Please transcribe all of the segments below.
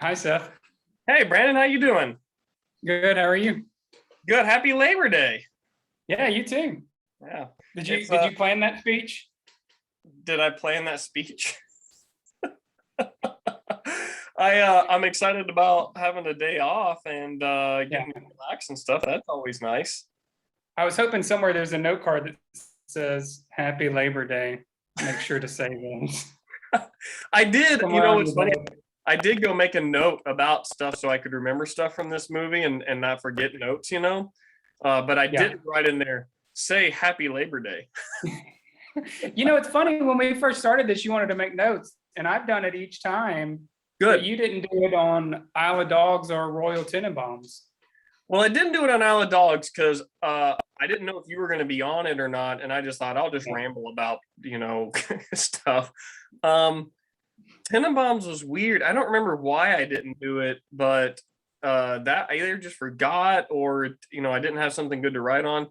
Hi, Seth. Hey, Brandon, how you doing? Good. How are you? Good. Happy Labor Day. Yeah, you too. Yeah. Did It's you plan that speech? did I plan that speech? I'm excited about having a day off and Yeah. getting to relax and stuff. That's always nice. I was hoping somewhere there's a note card that says Happy Labor Day. Make sure to say those. I did, Somewhere on it's your funny. boat. I did go make a note about stuff so I could remember stuff from this movie and not forget notes. But I Yeah. did write in there, say Happy Labor Day. It's funny, when we first started this, you wanted to make notes, and I've done it each time, but Good. you didn't do it on Isle of Dogs or Royal Tenenbaums. Well, I didn't do it on Isle of Dogs because I didn't know if you were going to be on it or not, and I just thought I'll just ramble about stuff. Tenenbaums was weird. I don't remember why I didn't do it, but that I either just forgot or I didn't have something good to write on.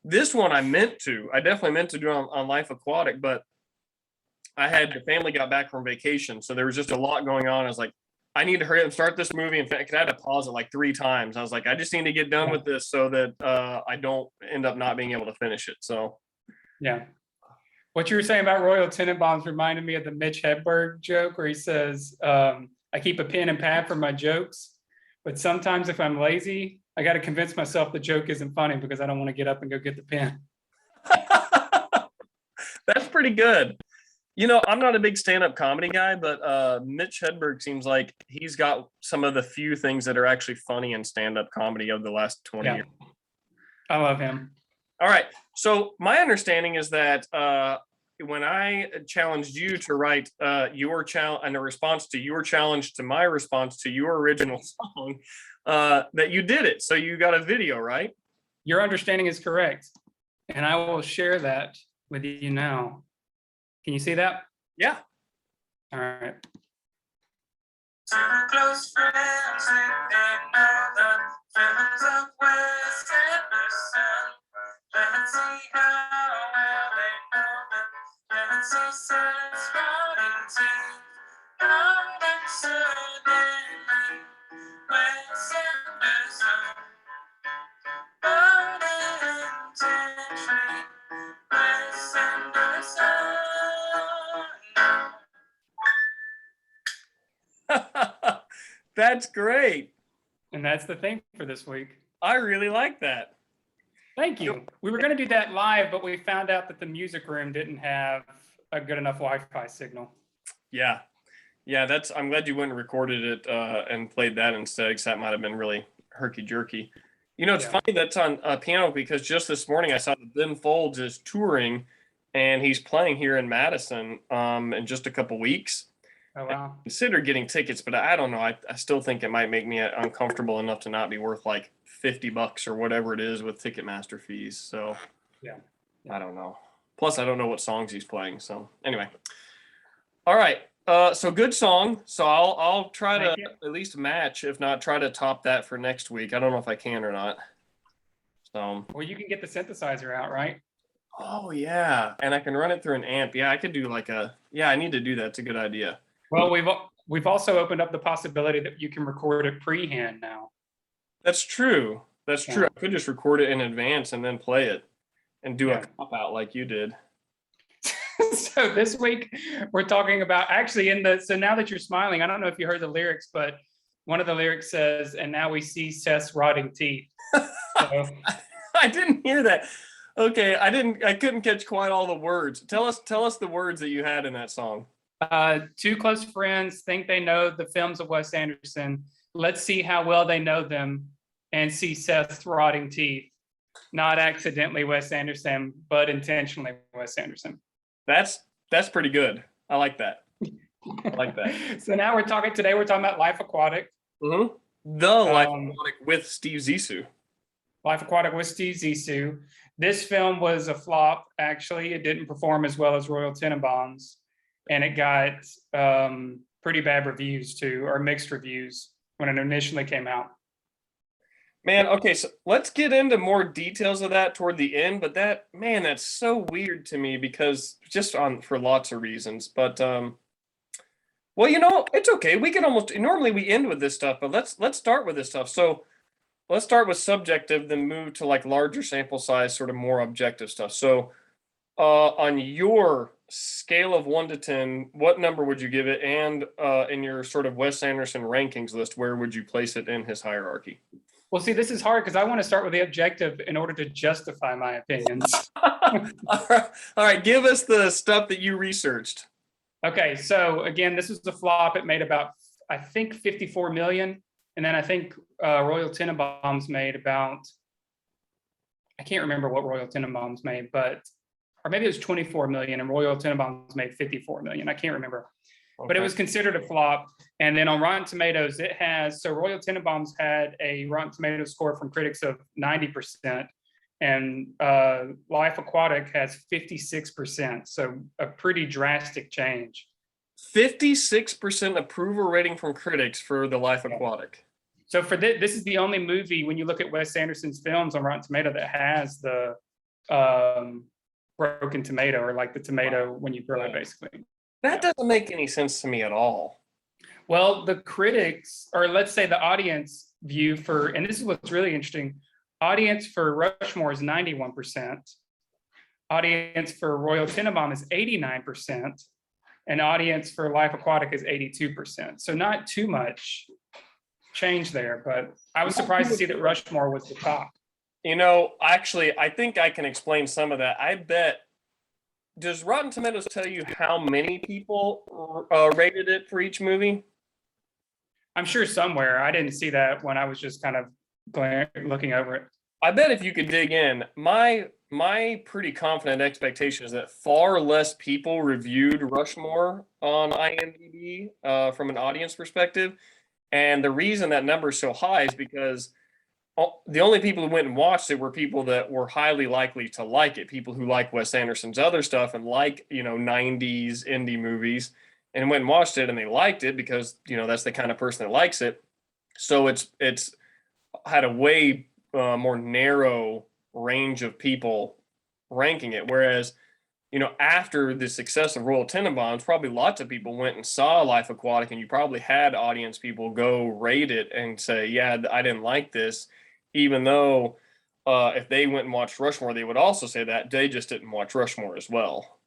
This one I meant to. I definitely meant to do on Life Aquatic, but the family got back from vacation, so there was just a lot going on. I was like, I need to hurry up and start this movie. In fact, I had to pause it like 3 times. I was like, I just need to get done with this so that I don't end up not being able to finish it. So, Yeah. What you were saying about Royal Tenenbaums reminded me of the Mitch Hedberg joke where he says, I keep a pen and pad for my jokes, but sometimes if I'm lazy, I got to convince myself the joke isn't funny because I don't want to get up and go get the pen. that's pretty good. I'm not a big stand-up comedy guy, but Mitch Hedberg seems like he's got some of the few things that are actually funny in stand-up comedy of the last 20 years. I love him. All right. So my understanding is that when I challenged you to write your challenge and a response to your challenge to my response to your original song, that you did it. So you got a video, right? Your understanding is correct. And I will share that with you now. Can you see that? Yeah. All right. Close friends and another friends of Wes Anderson. Let's see how well they know them. Let's see Seth's writing team. Not accidentally, Wes Anderson. Not intentionally, Wes Anderson. That's great. And that's the thing for this week. I really like that. Thank you. We were going to do that live, but we found out that the music room didn't have a good enough Wi-Fi signal. Yeah. I'm glad you went and recorded it and played that instead, because that might have been really herky-jerky. It's funny that's on piano, because just this morning I saw that Ben Folds is touring and he's playing here in Madison in just a couple weeks. Oh, wow. I considered getting tickets, but I don't know. I still think it might make me uncomfortable enough to not be worth like $50 or whatever it is with Ticketmaster fees. So Yeah. I don't know. Plus, I don't know what songs he's playing. So anyway, all right. So good song. So I'll try to at least match, if not try to top that for next week. I don't know if I can or not. So Well, you can get the synthesizer out, right? Oh yeah, and I can run it through an amp. Yeah, I could do I need to do that. It's a good idea. Well, we've also opened up the possibility that you can record it pre-hand now. That's true. I could just record it in advance and then play it and do a cop out like you did. So this week we're talking about so now that you're smiling, I don't know if you heard the lyrics, but one of the lyrics says, "And now we see Seth's rotting teeth." So, I didn't hear that. Okay, I couldn't catch quite all the words. Tell us the words that you had in that song. Two close friends think they know the films of Wes Anderson. Let's see how well they know them and see Seth's rotting teeth. Not accidentally Wes Anderson, but intentionally Wes Anderson. That's pretty good. I like that. So now we're talking about Life Aquatic. Mm-hmm. The Life Aquatic with Steve Zissou. Life Aquatic with Steve Zissou. This film was a flop, actually. It didn't perform as well as Royal Tenenbaums. And it got pretty bad reviews too, or mixed reviews when it initially came out. Man, okay, so let's get into more details of that toward the end, but that's so weird to me because for lots of reasons. But Well, it's okay. We can almost normally we end with this stuff, but let's start with this stuff. So let's start with subjective, then move to like larger sample size, sort of more objective stuff. So on your scale of 1 to 10, what number would you give it? And in your sort of Wes Anderson rankings list, where would you place it in his hierarchy? Well, see, this is hard because I want to start with the objective in order to justify my opinions. All right, give us the stuff that you researched. Okay, so again, this was a flop. It made about, I think, 54 million. And then I think Royal Tenenbaums made about, I can't remember what Royal Tenenbaums made, but, or maybe it was 24 million and Royal Tenenbaums made 54 million. I can't remember. But it was considered a flop. And then on Rotten Tomatoes, it has, so Royal Tenenbaums had a Rotten Tomatoes score from critics of 90%. And Life Aquatic has 56%. So a pretty drastic change. 56% approval rating from critics for the Life Aquatic. So for this is the only movie, when you look at Wes Anderson's films on Rotten Tomato, that has the broken tomato, or like the tomato when you throw it, basically. That doesn't make any sense to me at all. Well, the critics, or let's say the audience view for, and this is what's really interesting, audience for Rushmore is 91%. Audience for Royal Tenenbaum is 89%. And audience for Life Aquatic is 82%. So not too much change there, but I was surprised to see that Rushmore was the top. Actually, I think I can explain some of that. I bet, does Rotten Tomatoes tell you how many people rated it for each movie? I'm sure somewhere. I didn't see that when I was just kind of looking over it. I bet if you could dig in, my pretty confident expectation is that far less people reviewed Rushmore on IMDb from an audience perspective. And the reason that number is so high is because the only people who went and watched it were people that were highly likely to like it, people who like Wes Anderson's other stuff and like, 90s indie movies, and went and watched it and they liked it because, that's the kind of person that likes it. So it's had a way more narrow range of people ranking it. Whereas, after the success of Royal Tenenbaums, probably lots of people went and saw Life Aquatic, and you probably had audience people go rate it and say, yeah, I didn't like this, even though if they went and watched Rushmore, they would also say that they just didn't watch Rushmore as well.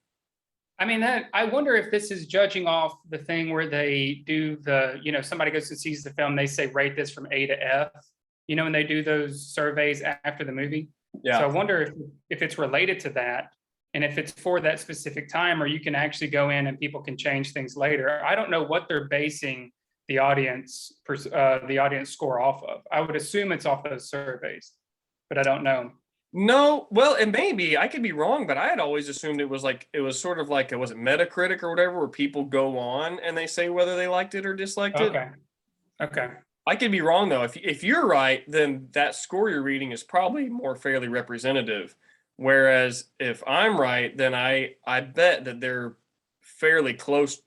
I mean, I wonder if this is judging off the thing where they do the, somebody goes and sees the film, they say, rate this from A to F, and they do those surveys after the movie. Yeah. So I wonder if it's related to that, and if it's for that specific time, or you can actually go in and people can change things later. I don't know what they're basing the audience score off of. I would assume it's off those surveys, but I don't know. No, well, and maybe I could be wrong, but I had always assumed it was sort of like, was it Metacritic or whatever, where people go on and they say whether they liked it or disliked it. Okay. I could be wrong though. If you're right, then that score you're reading is probably more fairly representative. Whereas if I'm right, then I bet that they're fairly close,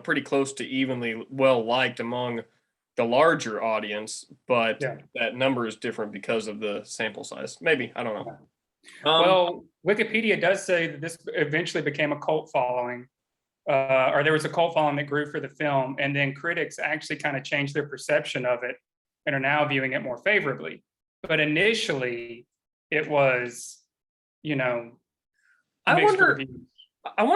pretty close to evenly well liked among the larger audience, but that number is different because of the sample size. Maybe, I don't know. Well, Wikipedia does say that this eventually became a cult following, or there was a cult following that grew for the film, and then critics actually kind of changed their perception of it and are now viewing it more favorably. But initially, it was, I wonder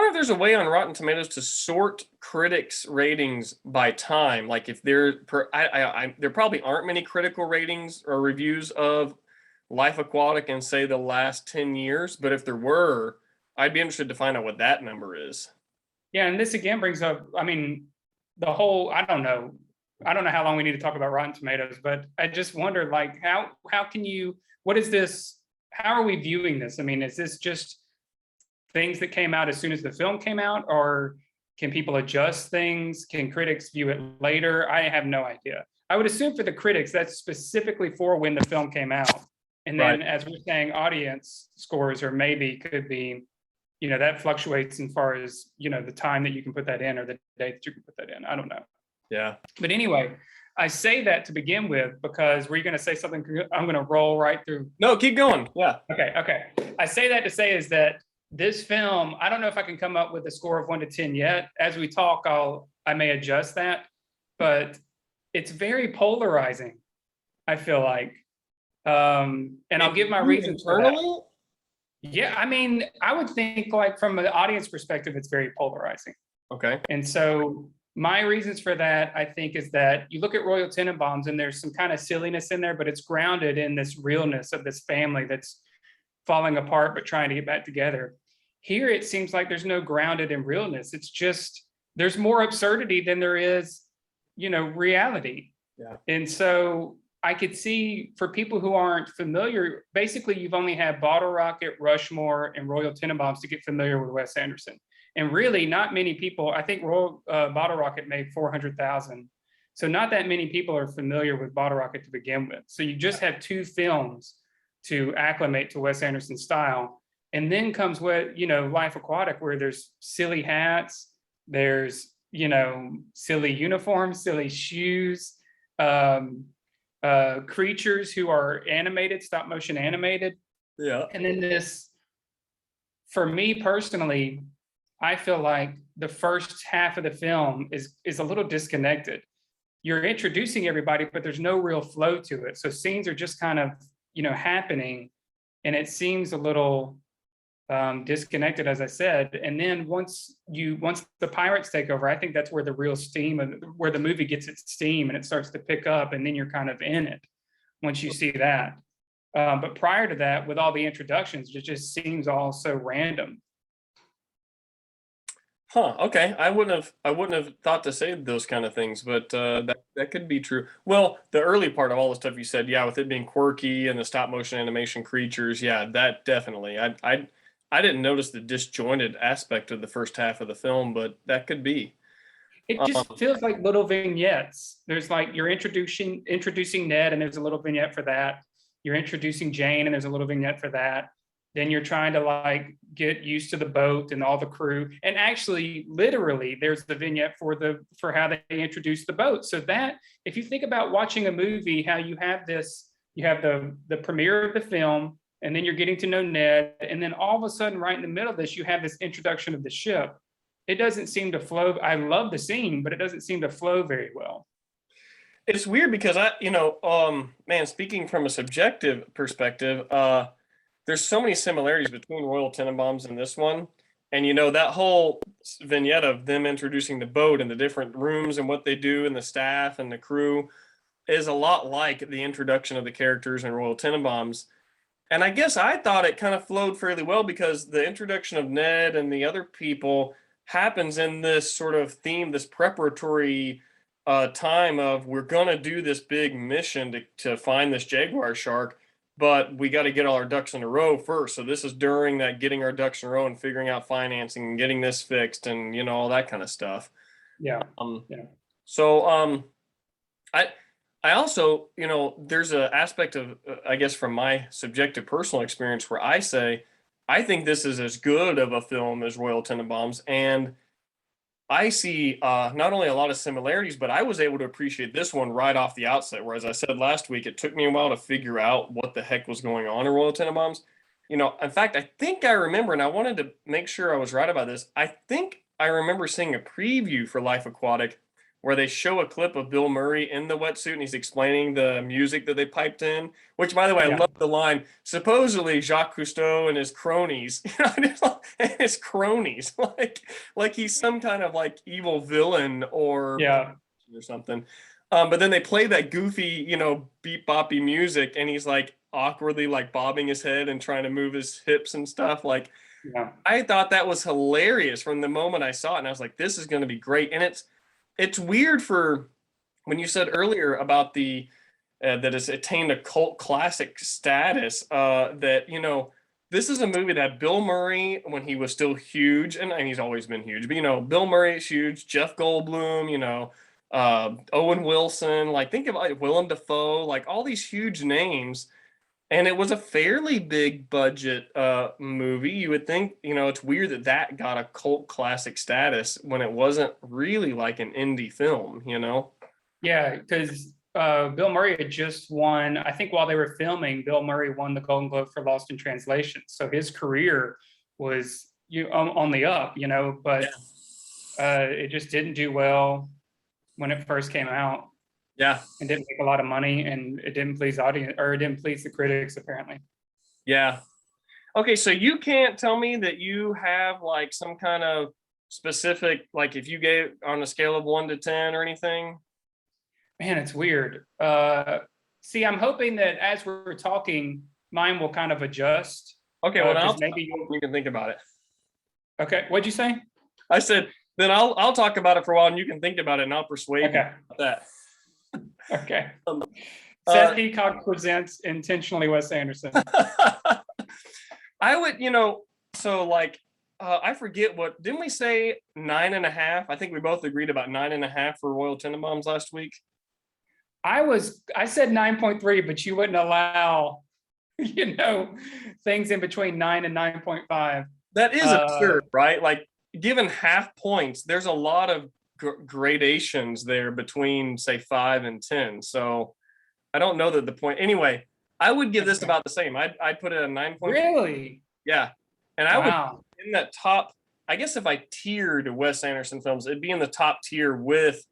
if there's a way on Rotten Tomatoes to sort critics' ratings by time. Like if there probably aren't many critical ratings or reviews of Life Aquatic in, say, the last 10 years. But if there were, I'd be interested to find out what that number is. Yeah, and this again brings up, the whole, I don't know how long we need to talk about Rotten Tomatoes, but I just wonder, like, how can you, what is this, how are we viewing this? Is this just things that came out as soon as the film came out, or can people adjust things? Can critics view it later? I have no idea. I would assume for the critics, that's specifically for when the film came out. And then, as we're saying, audience scores, or maybe could be, that fluctuates as far as, the time that you can put that in, or the date that you can put that in. I don't know. Yeah. But anyway, I say that to begin with, because were you going to say something? I'm going to roll right through. No, keep going. Yeah. Okay. I say that to say is that this film, I don't know if I can come up with a score of 1 to 10 yet. As we talk, I may adjust that, but it's very polarizing, I feel like. And I'll give my reasons for that. internally. Yeah, I mean, I would think like from an audience perspective, it's very polarizing. Okay. And so my reasons for that, I think, is that you look at Royal Tenenbaums and there's some kind of silliness in there, but it's grounded in this realness of this family that's falling apart but trying to get back together. Here, it seems like there's no grounded in realness. It's just, there's more absurdity than there is, reality. Yeah. And so I could see, for people who aren't familiar, basically you've only had Bottle Rocket, Rushmore, and Royal Tenenbaums to get familiar with Wes Anderson. And really not many people, I think Bottle Rocket made 400,000. So not that many people are familiar with Bottle Rocket to begin with. So you just have 2 films to acclimate to Wes Anderson's style. And then comes what, Life Aquatic, where there's silly hats, there's, silly uniforms, silly shoes, creatures who are animated, stop motion animated. Yeah. And then this, for me personally, I feel like the first half of the film is a little disconnected. You're introducing everybody, but there's no real flow to it. So scenes are just kind of, happening, and it seems a little disconnected, as I said. And then once the pirates take over, I think that's where the real steam and where the movie gets its steam and it starts to pick up, and then you're kind of in it once you see that. But prior to that, with all the introductions, it just seems all so random. Huh. Okay. I wouldn't have thought to say those kind of things, but that could be true. Well, the early part of all the stuff you said, yeah, with it being quirky and the stop motion animation creatures, yeah, that definitely. I didn't notice the disjointed aspect of the first half of the film, but that could be. It just feels like little vignettes. There's like, you're introducing Ned, and there's a little vignette for that. You're introducing Jane, and there's a little vignette for that. Then you're trying to like get used to the boat and all the crew. And actually, literally, there's the vignette for how they introduce the boat. So that, if you think about watching a movie, how you have the premiere of the film, and then you're getting to know Ned, and then all of a sudden, right in the middle of this, you have this introduction of the ship. It doesn't seem to flow. I love the scene, but it doesn't seem to flow very well. It's weird because man, speaking from a subjective perspective, there's so many similarities between Royal Tenenbaums and this one. And, that whole vignette of them introducing the boat and the different rooms and what they do and the staff and the crew is a lot like the introduction of the characters in Royal Tenenbaums. And I guess I thought it kind of flowed fairly well because the introduction of Ned and the other people happens in this sort of theme, this preparatory time of, we're going to do this big mission to find this jaguar shark, but we got to get all our ducks in a row first. So this is during that getting our ducks in a row and figuring out financing and getting this fixed and, all that kind of stuff. Yeah. So I also, there's an aspect of, I guess, from my subjective personal experience where I say, I think this is as good of a film as Royal Tenenbaums. And I see not only a lot of similarities, but I was able to appreciate this one right off the outset. Whereas I said last week, it took me a while to figure out what the heck was going on in Royal Tenenbaums. In fact, I think I remember, and I wanted to make sure I was right about this. I think I remember seeing a preview for Life Aquatic where they show a clip of Bill Murray in the wetsuit and he's explaining the music that they piped in, which, by the way, I love the line, supposedly Jacques Cousteau and his cronies, like he's some kind of like evil villain or something. But then they play that goofy, beep boppy music and he's like awkwardly like bobbing his head and trying to move his hips and stuff. Like, I thought that was hilarious from the moment I saw it. And I was like, this is going to be great. And it's weird for when you said earlier about the that it's attained a cult classic status, that, this is a movie that Bill Murray, when he was still huge, and he's always been huge, but, Bill Murray is huge, Jeff Goldblum, Owen Wilson, like think about Willem Dafoe, like all these huge names. And it was a fairly big budget movie. You would think, it's weird that got a cult classic status when it wasn't really like an indie film, Yeah, because Bill Murray had just won, I think while they were filming, Bill Murray won the Golden Globe for Lost in Translation. So his career was on the up, but It just didn't do well when it first came out Yeah. and didn't make a lot of money, and it didn't please audience, or it didn't please the critics apparently. Yeah. Okay, so you can't tell me that you have like some kind of specific, like if you gave on a scale of 1 to 10 or anything? Man, it's weird. See, I'm hoping that as we're talking, mine will kind of adjust. Okay, well, Because I'll maybe you can think about it. Okay, what'd you say? I said, then I'll talk about it for a while and you can think about it and I'll persuade you Okay, about that. okay. Um, Seth Hecox presents intentionally Wes Anderson. I would, so like, I forget what, didn't we say 9.5? I think we both agreed about 9.5 for Royal Tenenbaums last week. I said 9.3, but you wouldn't allow, things in between 9 and 9.5. That is absurd, right? Like, given half points, there's a lot of gradations there between, say, 5 and 10. So I don't know that the point. Anyway, I would give this about the same. I'd put it at 9. Really? Yeah. And I would Wow. in that top, I guess if I tiered Wes Anderson films, it'd be in the top tier with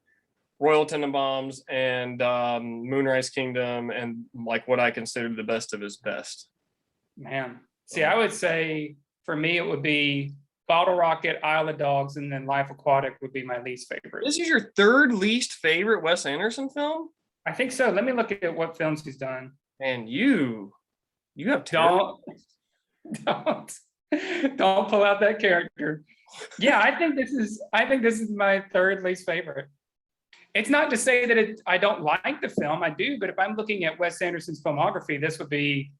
Royal Tenenbaums and Moonrise Kingdom and like what I consider the best of his best. Man. See, I would say for me, it would be Bottle Rocket, Isle of Dogs, and then Life Aquatic would be my least favorite. This is your third least favorite Wes Anderson film? I think so. Let me look at what films he's done. And you have terrible. Don't pull out that character. Yeah, I think this is my third least favorite. It's not to say that I don't like the film. I do, but if I'm looking at Wes Anderson's filmography, this would be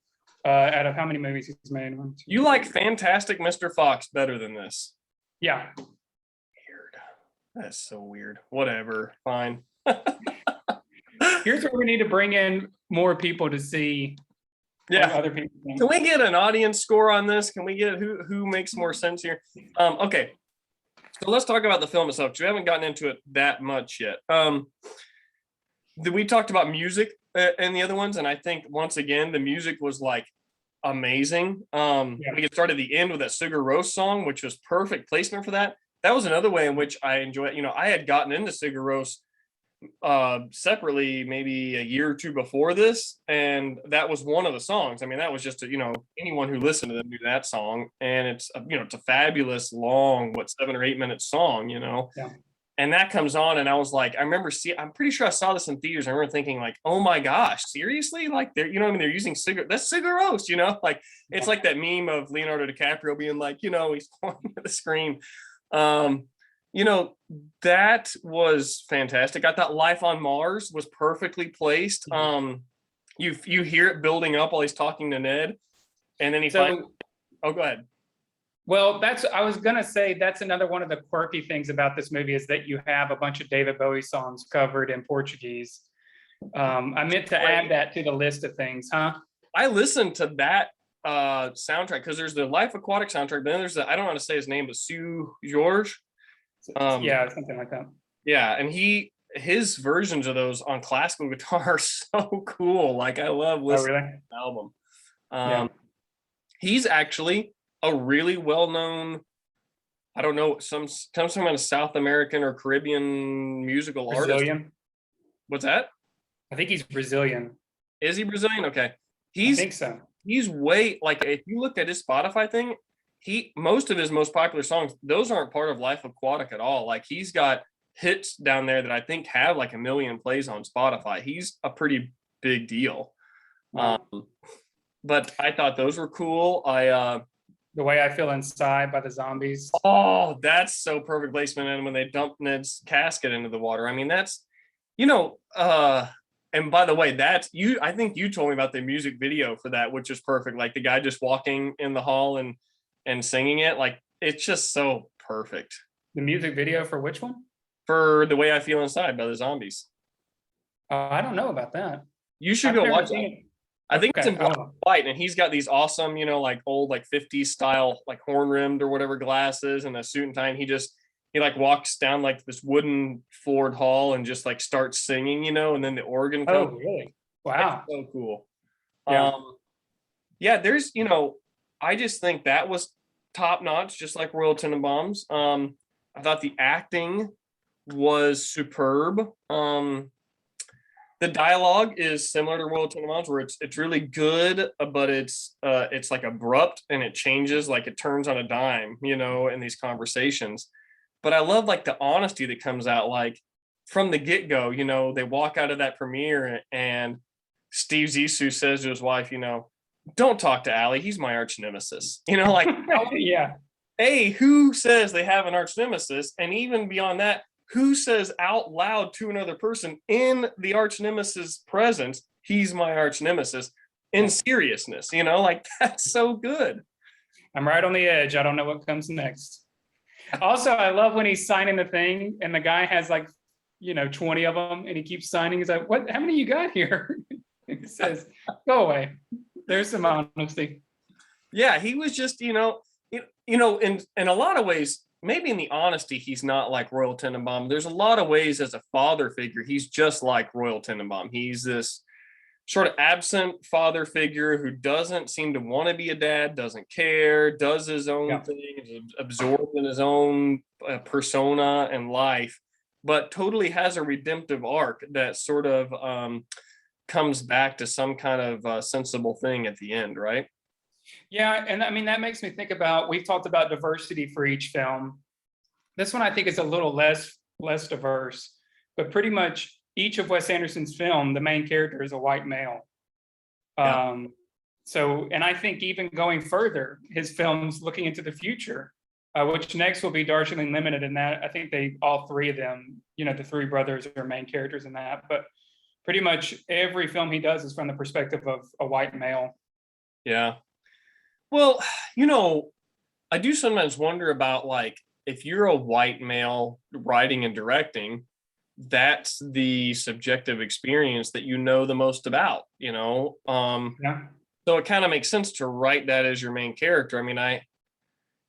out of how many movies he's made. You like Fantastic Mr. Fox better than this? Yeah. Weird. That's so weird. Whatever. Fine. Here's where we need to bring in more people to see. Yeah. Other people think. Can we get an audience score on this? Can we get who makes more sense here? Okay. So let's talk about the film itself, because we haven't gotten into it that much yet. We talked about music in the other ones, and I think once again the music was like amazing. We get started at the end with that Sigur Rós song, which was perfect placement for that. That was another way in which I enjoy it. I had gotten into Sigur Rós separately maybe a year or two before this, and that was one of the songs. I mean, that was just anyone who listened to them knew that song, and it's it's a fabulous long 7 or 8 minute song. Yeah. And that comes on, and I was like, I'm pretty sure I saw this in theaters. I remember thinking like, oh my gosh, seriously? Like they're they're using that's Sigur Rós, like it's like that meme of Leonardo DiCaprio being like, he's pointing at the screen. That was fantastic. I thought Life on Mars was perfectly placed. You hear it building up while he's talking to Ned, and then he finds. Oh, go ahead. Well, I was gonna say that's another one of the quirky things about this movie is that you have a bunch of David Bowie songs covered in Portuguese. I meant to add that to the list of things, huh? I listened to that soundtrack because there's the Life Aquatic soundtrack. Then there's I don't know how to say his name, but Sue George. Yeah, something like that. Yeah, and his versions of those on classical guitar are so cool. Like I love listening to the album. He's actually a really well-known, I don't know, some kind of South American or Caribbean musical Brazilian. artist. What's that? I think he's Brazilian. Is he Brazilian? Okay. I think so. He's way, like if you look at his Spotify thing, most of his most popular songs, those aren't part of Life Aquatic at all. Like he's got hits down there that I think have like 1 million plays on Spotify. He's a pretty big deal. Wow. But I thought those were cool. The Way I Feel Inside by the Zombies. Oh, that's so perfect placement. And when they dump Ned's casket into the water, I mean, that's, and by the way, I think you told me about the music video for that, which is perfect. Like the guy just walking in the hall and singing it. Like, it's just so perfect. The music video for which one? For The Way I Feel Inside by the Zombies. I don't know about that. You should go watch it. I think it's in black and white, and he's got these awesome, like old, like 50s style, like horn rimmed or whatever glasses and a suit and tie. And he like walks down like this wooden floored hall and just like starts singing, and then the organ comes. Oh, really? Wow. It's so cool. Yeah. There's, I just think that was top notch, just like Royal Tenenbaums. I thought the acting was superb. The dialogue is similar to Royal Tenenbaums, where it's really good, but it's like abrupt and it changes, like it turns on a dime, in these conversations. But I love like the honesty that comes out, like from the get-go. They walk out of that premiere and Steve Zissou says to his wife, don't talk to Allie, he's my arch nemesis. Like Yeah. who says they have an arch nemesis? And even beyond that, who says out loud to another person in the arch nemesis presence, he's my arch nemesis, in seriousness? Like that's so good. I'm right on the edge. I don't know what comes next. Also, I love when he's signing the thing and the guy has like, 20 of them and he keeps signing. He's like, what, how many you got here? He says, go away. There's some honesty. Yeah, he was just, in a lot of ways, maybe in the honesty, he's not like Royal Tenenbaum. There's a lot of ways as a father figure, he's just like Royal Tenenbaum. He's this sort of absent father figure who doesn't seem to want to be a dad, doesn't care, does his own thing, is absorbed in his own persona and life, but totally has a redemptive arc that sort of comes back to some kind of sensible thing at the end, right? Yeah, and I mean, that makes me think about, we've talked about diversity for each film. This one I think is a little less diverse, but pretty much each of Wes Anderson's film, the main character is a white male. Yeah. So, and I think even going further, his films looking into the future, which next will be Darjeeling Limited, and that I think all three of them, the three brothers are main characters in that, but pretty much every film he does is from the perspective of a white male. Yeah. Well, I do sometimes wonder about, like, if you're a white male writing and directing, that's the subjective experience that the most about, Yeah. So it kind of makes sense to write that as your main character. I mean,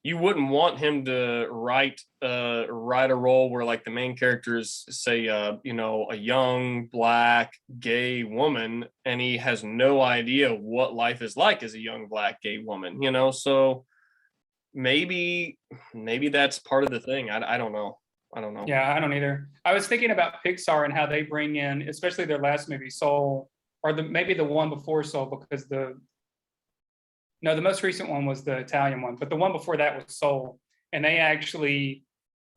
you wouldn't want him to write a role where like the main character is, say, a young Black gay woman, and he has no idea what life is like as a young Black gay woman, so maybe that's part of the thing. I don't know. Yeah, I don't either. I was thinking about Pixar and how they bring in, especially their last movie, Soul, or maybe the one before Soul, because the most recent one was the Italian one, but the one before that was Soul. And they actually,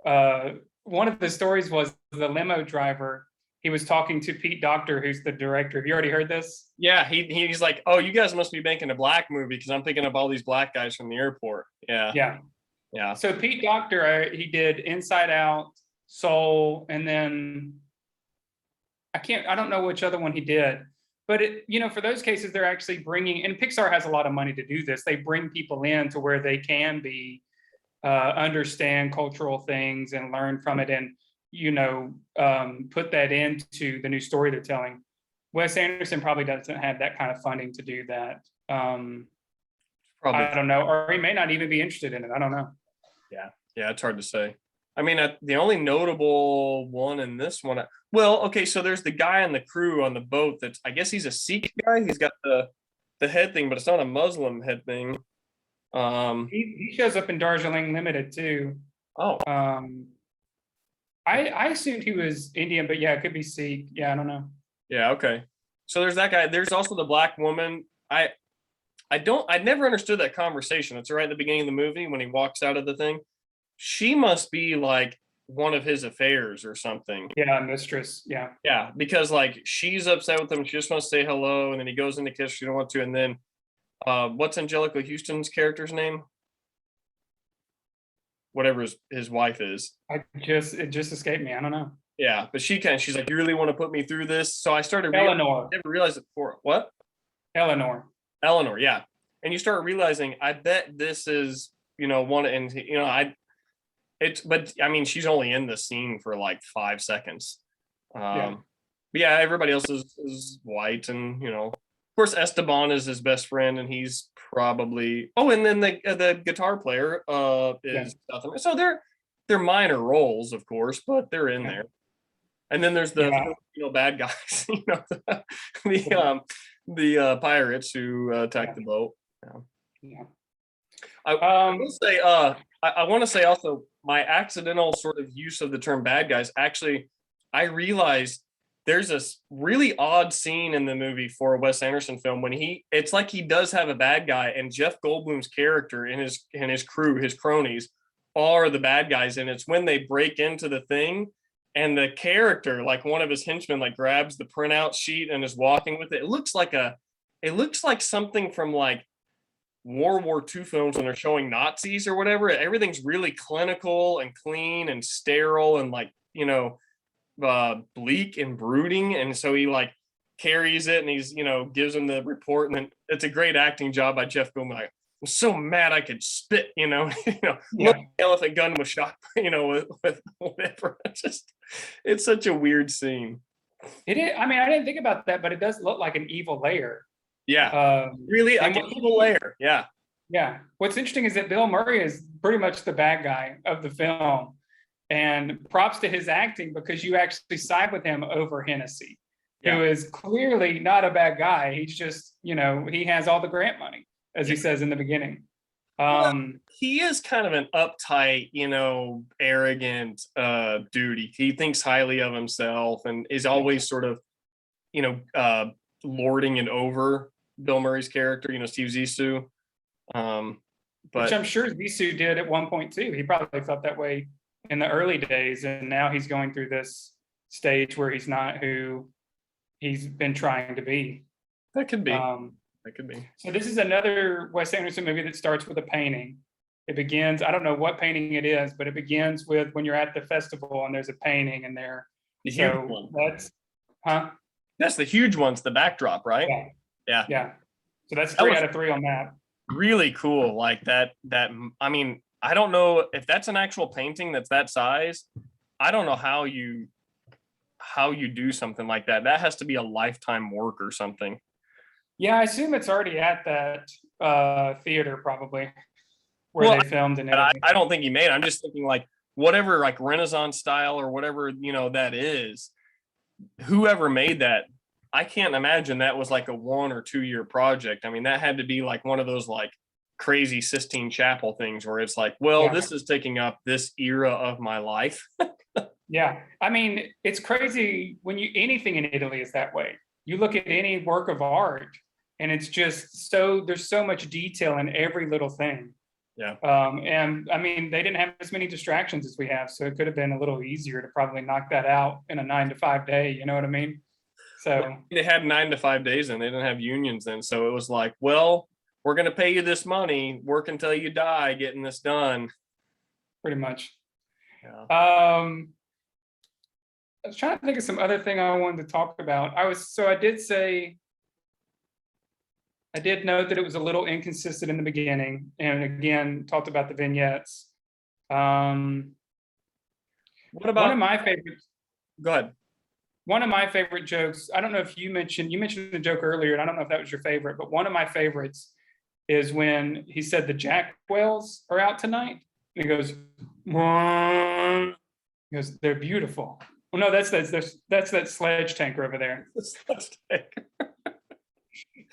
one of the stories was the limo driver, he was talking to Pete Docter, who's the director. Have you already heard this? Yeah, he's like, oh, you guys must be making a Black movie because I'm thinking of all these Black guys from the airport. Yeah. So Pete Docter, he did Inside Out, Soul, and then I don't know which other one he did. But for those cases, they're actually bringing, and Pixar has a lot of money to do this. They bring people in to where they can understand cultural things and learn from it, and put that into the new story they're telling. Wes Anderson probably doesn't have that kind of funding to do that. Probably. I don't know, or he may not even be interested in it. I don't know. Yeah, it's hard to say. I mean, the only notable one in this one, well, okay, so there's the guy on the crew on the boat that's, I guess he's a Sikh guy. He's got the head thing, but it's not a Muslim head thing. He shows up in Darjeeling Limited too. Oh. I assumed he was Indian, but yeah, it could be Sikh. Yeah, I don't know. Yeah, okay. So there's that guy. There's also the Black woman. I never understood that conversation. It's right at the beginning of the movie when he walks out of the thing. She must be like one of his affairs or something. Yeah, mistress. Yeah. Yeah, because like she's upset with him. She just wants to say hello, and then he goes in to kiss. She don't want to, and then what's Angelica Houston's character's name? Whatever his wife is. It just escaped me. I don't know. Yeah, but she's like, you really want to put me through this? So I started. Eleanor. I never realized it before. What? Eleanor, yeah. And you start realizing, I bet this is one, and but I mean, she's only in the scene for like 5 seconds. But yeah, everybody else is white, and of course Esteban is his best friend, and he's probably and then the guitar player is South American. So they're minor roles, of course, but they're in there. And then there's the bad guys, the pirates who attack the boat. Yeah. I will say, I want to say also my accidental sort of use of the term bad guys. Actually, I realized there's a really odd scene in the movie for a Wes Anderson film when it's like he does have a bad guy, and Jeff Goldblum's character and his crew, his cronies, are the bad guys, and it's when they break into the thing, and the character, like one of his henchmen, like grabs the printout sheet and is walking with it. It looks like something from like World War II films when they're showing Nazis or whatever. Everything's really clinical and clean and sterile and like, bleak and brooding. And so he like carries it and he's, gives him the report. And then it's a great acting job by Jeff Goldblum. Like, I'm so mad I could spit, Yeah. look, the elephant gun was shot, with whatever. It's such a weird scene. It is. I mean, I didn't think about that, but it does look like an evil layer. Yeah. Really, like an evil layer. Yeah. Yeah. What's interesting is that Bill Murray is pretty much the bad guy of the film. And props to his acting, because you actually side with him over Hennessy, who is clearly not a bad guy. He's just, he has all the grant money, as he says in the beginning. He is kind of an uptight, arrogant dude. He thinks highly of himself and is always sort of, lording it over Bill Murray's character, Steve Zissou. Which I'm sure Zissou did at one point too. He probably felt that way in the early days, and now he's going through this stage where he's not who he's been trying to be. That could be. That could be. So this is another Wes Anderson movie that starts with a painting. It begins, I don't know what painting it is, but it begins with when you're at the festival and there's a painting in there. The huge one. That's the huge one's the backdrop, right? Yeah. So that's 3 out of 3 on that. Really cool. Like that, I mean, I don't know if that's an actual painting that's that size. I don't know how you do something like that. That has to be a lifetime work or something. Yeah, I assume it's already at that theater probably where they filmed and everything. I don't think he made it. I'm just thinking like whatever, like Renaissance style or whatever, that is. Whoever made that, I can't imagine that was like a 1 or 2 year project. I mean, that had to be like one of those like crazy Sistine Chapel things where it's like, this is taking up this era of my life. Yeah. I mean, it's crazy when anything in Italy is that way. You look at any work of art and it's just there's so much detail in every little thing. Yeah. And I mean, they didn't have as many distractions as we have. So it could have been a little easier to probably knock that out in a 9 to 5 day. You know what I mean? So they had 9 to 5 days and they didn't have unions then. So it was like, we're going to pay you this money, work until you die getting this done. Pretty much. Yeah. I was trying to think of some other thing I wanted to talk about. I did note that it was a little inconsistent in the beginning, and again, talked about the vignettes. What about one of my favorites? Go ahead. One of my favorite jokes, I don't know if you mentioned the joke earlier, and I don't know if that was your favorite, but one of my favorites is when he said the jack whales are out tonight. And he goes, they're beautiful. Well, no, that's that sledge tanker over there.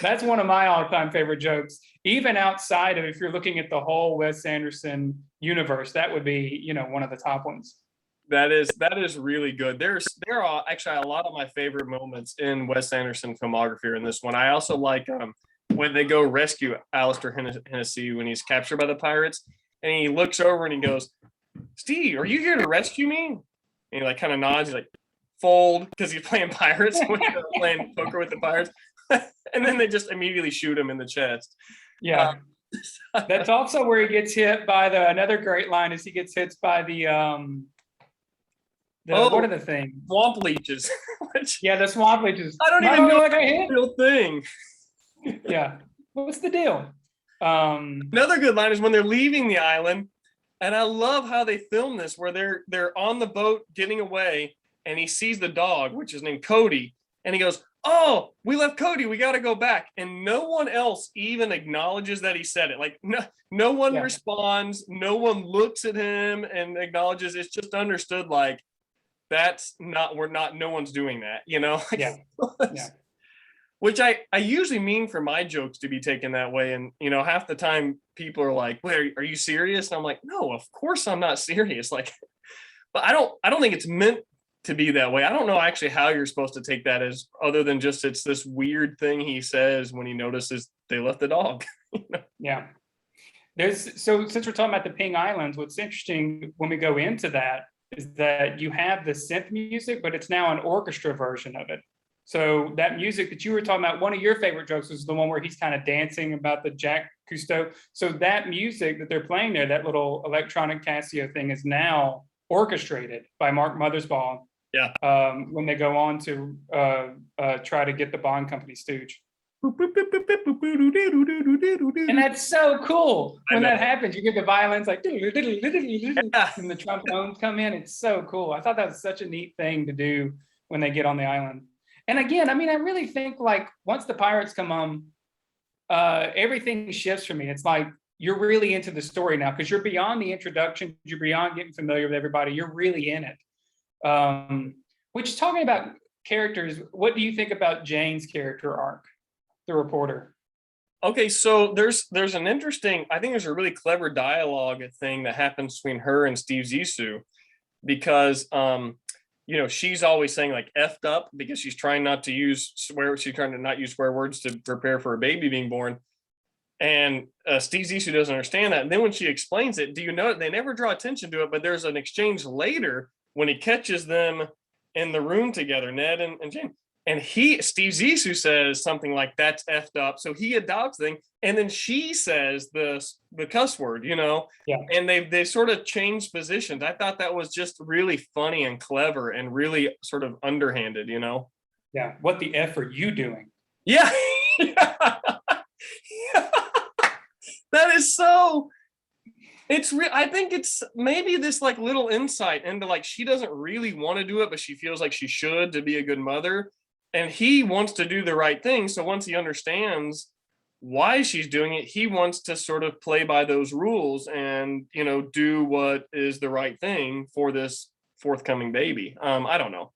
That's one of my all-time favorite jokes. Even outside of, if you're looking at the whole Wes Anderson universe, that would be, one of the top ones. That is really good. There are actually a lot of my favorite moments in Wes Anderson filmography in this one. I also like when they go rescue Alistair Hennessy when he's captured by the pirates, and he looks over and he goes, "Steve, are you here to rescue me?" And he like kind of nods. He's like, "Fold," because he's playing pirates when they're playing poker with the pirates, and then they just immediately shoot him in the chest. Yeah. That's also where he gets hit by another great line is he gets hit by the what are the things? Swamp leeches. The swamp leeches. I don't even know what I hit. Real thing. Yeah. What's the deal? Another good line is when they're leaving the island, and I love how they film this, where they're on the boat getting away, and he sees the dog, which is named Cody, and he goes, "Oh, we left Cody. We got to go back." And no one else even acknowledges that he said it. Like no one responds. No one looks at him and acknowledges. It's just understood. Like no one's doing that. Yeah. which I usually mean for my jokes to be taken that way. And, you know, half the time people are like, wait, are you serious? And I'm like, no, of course I'm not serious. Like, but I don't think it's meant to be that way. I don't know actually how you're supposed to take that as other than just it's this weird thing he says when he notices they left the dog. Yeah. So since we're talking about the Ping Islands, what's interesting when we go into that is that you have the synth music, but it's now an orchestra version of it. So that music that you were talking about, one of your favorite jokes was the one where he's kind of dancing about the Jacques Cousteau. So that music that they're playing there, that little electronic Casio thing, is now orchestrated by Mark Mothersbaugh. Yeah. When they go on to try to get the Bond company stooge. And that's so cool when that happens. You get the violins like, and the trombones come in. It's so cool. I thought that was such a neat thing to do when they get on the island. And again, I mean, I really think like once the pirates come on, everything shifts for me. It's like you're really into the story now because you're beyond the introduction. You're beyond getting familiar with everybody. You're really in it. Which, talking about characters, what do you think about Jane's character arc, the reporter? Okay, so there's an interesting, I think there's a really clever dialogue thing that happens between her and Steve Zissou, because you know, she's always saying like effed up because she's trying not to use swear, she's trying to not use swear words to prepare for a baby being born. And Steve Zissou doesn't understand that. And then when she explains it, do you know, they never draw attention to it, but there's an exchange later when he catches them in the room together, Ned and Jane. And Steve Zissou says something like, that's effed up. So he adopts thing. And then she says the cuss word, you know, Yeah. And they sort of changed positions. I thought that was just really funny and clever and really sort of underhanded, you know? Yeah. What the F are you doing? Yeah. That is so, it's real. I think it's maybe this like little insight into like, she doesn't really want to do it, but she feels like she should to be a good mother. And he wants to do the right thing. So once he understands why she's doing it, he wants to sort of play by those rules and, you know, do what is the right thing for this forthcoming baby. I don't know.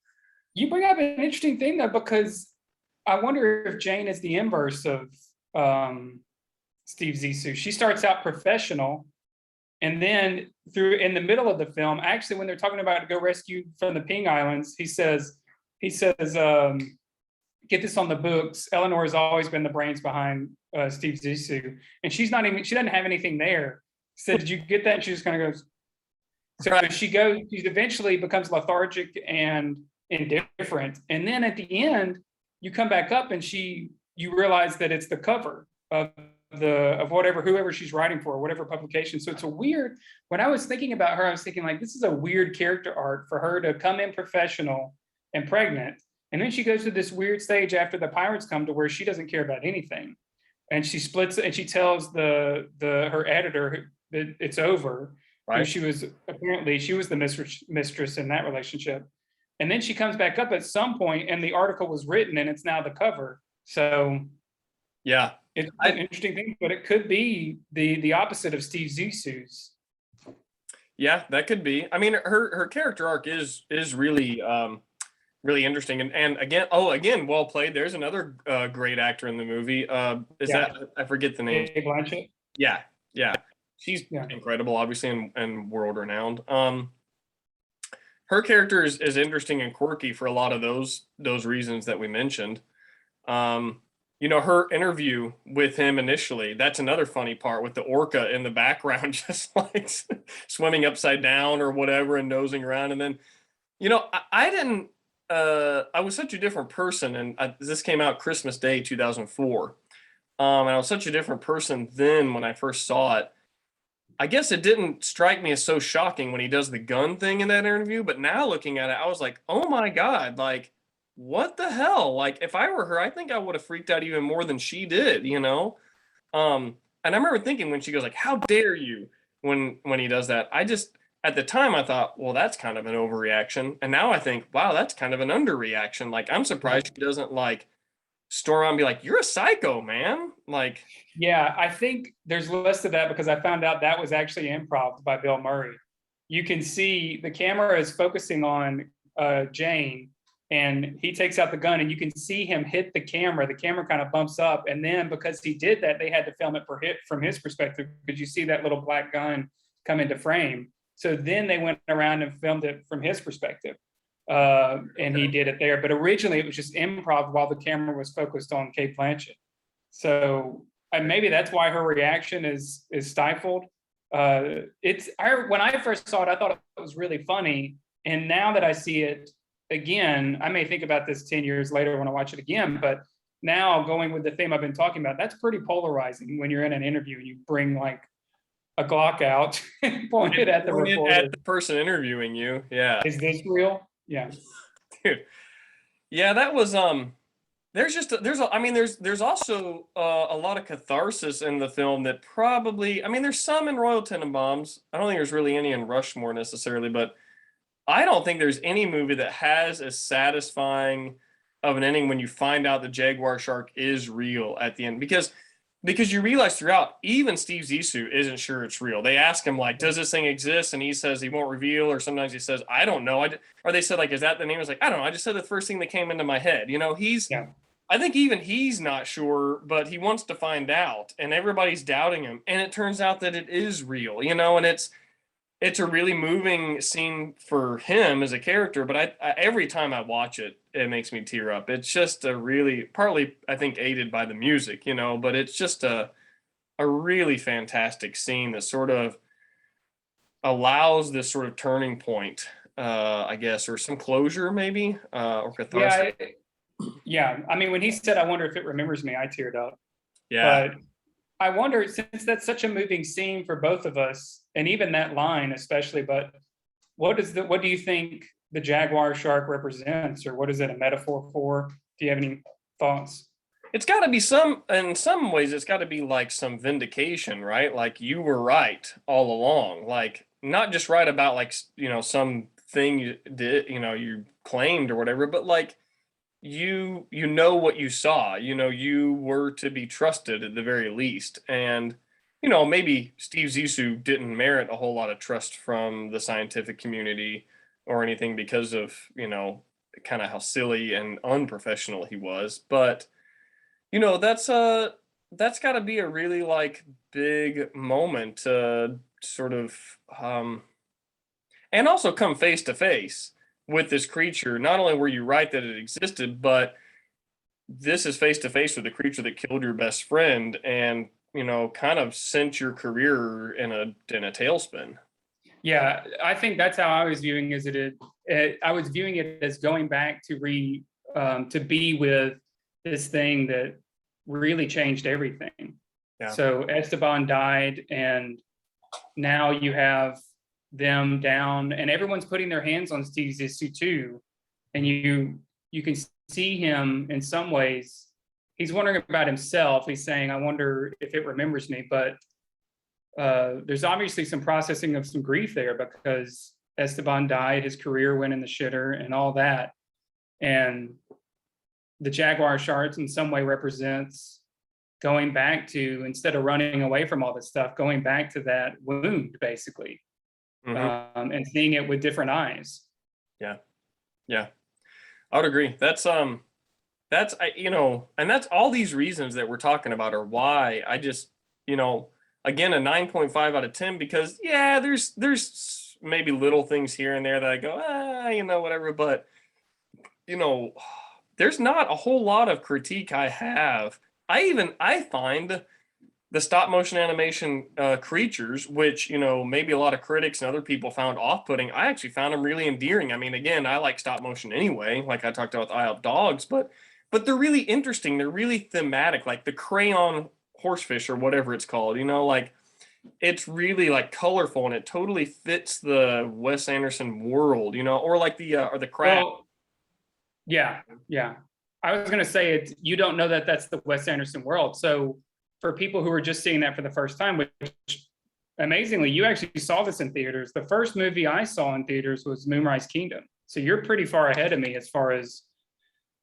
You bring up an interesting thing though, because I wonder if Jane is the inverse of Steve Zissou. She starts out professional, and then in the middle of the film, actually, when they're talking about to go rescue from the Ping Islands, he says, get this on the books. Eleanor has always been the brains behind Steve Zissou, and she doesn't have anything there. So did you get that? And she just kind of goes. So she eventually becomes lethargic and indifferent, and then at the end, you come back up and you realize that it's the cover of whoever she's writing for, whatever publication. So it's a weird, when I was thinking about her, I was thinking like, this is a weird character arc for her to come in professional and pregnant. And then she goes to this weird stage after the pirates come to where she doesn't care about anything. And she splits and she tells her editor that it's over. Right. She was the mistress in that relationship. And then she comes back up at some point and the article was written and it's now the cover. So yeah. It's an interesting thing, but it could be the opposite of Steve Zissou's. Yeah, that could be. I mean, her character arc is really really interesting. And again, well played. There's another great actor in the movie. That I forget the name? Kate Blanchett. Yeah. She's incredible, obviously, and world renowned. Her character is interesting and quirky for a lot of those reasons that we mentioned. You know, her interview with him initially, that's another funny part with the orca in the background, just like swimming upside down or whatever and nosing around. And then, you know, I was such a different person. And this came out Christmas Day, 2004. And I was such a different person then when I first saw it. I guess it didn't strike me as so shocking when he does the gun thing in that interview. But now looking at it, I was like, oh my God, like, what the hell? Like, if I were her, I think I would have freaked out even more than she did, you know? And I remember thinking when she goes like, how dare you, when he does that, at the time I thought, well, that's kind of an overreaction. And now I think, wow, that's kind of an underreaction. Like, I'm surprised she doesn't like storm around and be like, you're a psycho, man. Like, yeah, I think there's less of that because I found out that was actually improv by Bill Murray. You can see the camera is focusing on Jane, and he takes out the gun, and you can see him hit the camera. The camera kind of bumps up, and then because he did that, they had to film it from his perspective, because you see that little black gun come into frame. So then they went around and filmed it from his perspective, and he did it there. But originally, it was just improv while the camera was focused on Cate Blanchett. So maybe that's why her reaction is stifled. When I first saw it, I thought it was really funny, and now that I see it again, I may think about this 10 years later when I watch it again, but now going with the theme I've been talking about, that's pretty polarizing when you're in an interview and you bring like a Glock out and point it at the reporter. At the person interviewing you. Yeah. Is this real? Yeah. Dude. Yeah, that was there's also a lot of catharsis in the film that probably, there's some in Royal Tenenbaums. I don't think there's really any in Rushmore necessarily, but I don't think there's any movie that has as satisfying of an ending when you find out the jaguar shark is real at the end, because you realize throughout, even Steve Zissou isn't sure it's real. They ask him, like, does this thing exist? And he says he won't reveal, or sometimes he says, I don't know. Or they said, like, is that the name? I was like, I don't know. I just said the first thing that came into my head. I think even he's not sure, but he wants to find out, and everybody's doubting him. And it turns out that it is real, and it's a really moving scene for him as a character, but I every time I watch it, it makes me tear up. It's just a really, partly I think aided by the music, but it's just a really fantastic scene that sort of allows this sort of turning point, I guess, or some closure maybe, or catharsis. Yeah. When he said, I wonder if it remembers me, I teared up. Yeah. But I wonder, since that's such a moving scene for both of us, and even that line especially, but what do you think the jaguar shark represents, or what is it a metaphor for? Do you have any thoughts? It's got to be in some ways, it's got to be like some vindication, right? Like, you were right all along. Like, not just right about, like, some thing you did, you claimed or whatever, but like, you know what you saw, you were to be trusted at the very least. And, maybe Steve Zissou didn't merit a whole lot of trust from the scientific community or anything because of, kind of how silly and unprofessional he was. But, that's got to be a really like big moment to sort of, and also come face to face with this creature. Not only were you right that it existed, but this is face to face with the creature that killed your best friend, and kind of sent your career in a tailspin. Yeah, I think that's how I was viewing I was viewing it as going back to be with this thing that really changed everything. Yeah. So Esteban died, and now you have them down, and everyone's putting their hands on Steve Zissou too, and you can see him in some ways. He's wondering about himself. He's saying, I wonder if it remembers me. But there's obviously some processing of some grief there, because Esteban died, his career went in the shitter and all that. And the jaguar shark in some way represents going back to, instead of running away from all this stuff, going back to that wound, basically. Mm-hmm. And seeing it with different eyes. Yeah. I would agree. That's and that's all these reasons that we're talking about are why I just, again, a 9.5 out of 10, because there's maybe little things here and there that I go, whatever, but there's not a whole lot of critique I have. I find the stop motion animation creatures, which, maybe a lot of critics and other people found off-putting, I actually found them really endearing. Again, I like stop motion anyway, like I talked about with Eye of Dogs, but they're really interesting. They're really thematic, like the crayon horsefish or whatever it's called, like it's really like colorful, and it totally fits the Wes Anderson world, or like or the crab. Well, yeah. I was going to say you don't know that that's the Wes Anderson world. So for people who are just seeing that for the first time, which amazingly, you actually saw this in theaters. The first movie I saw in theaters was Moonrise Kingdom. So you're pretty far ahead of me as far as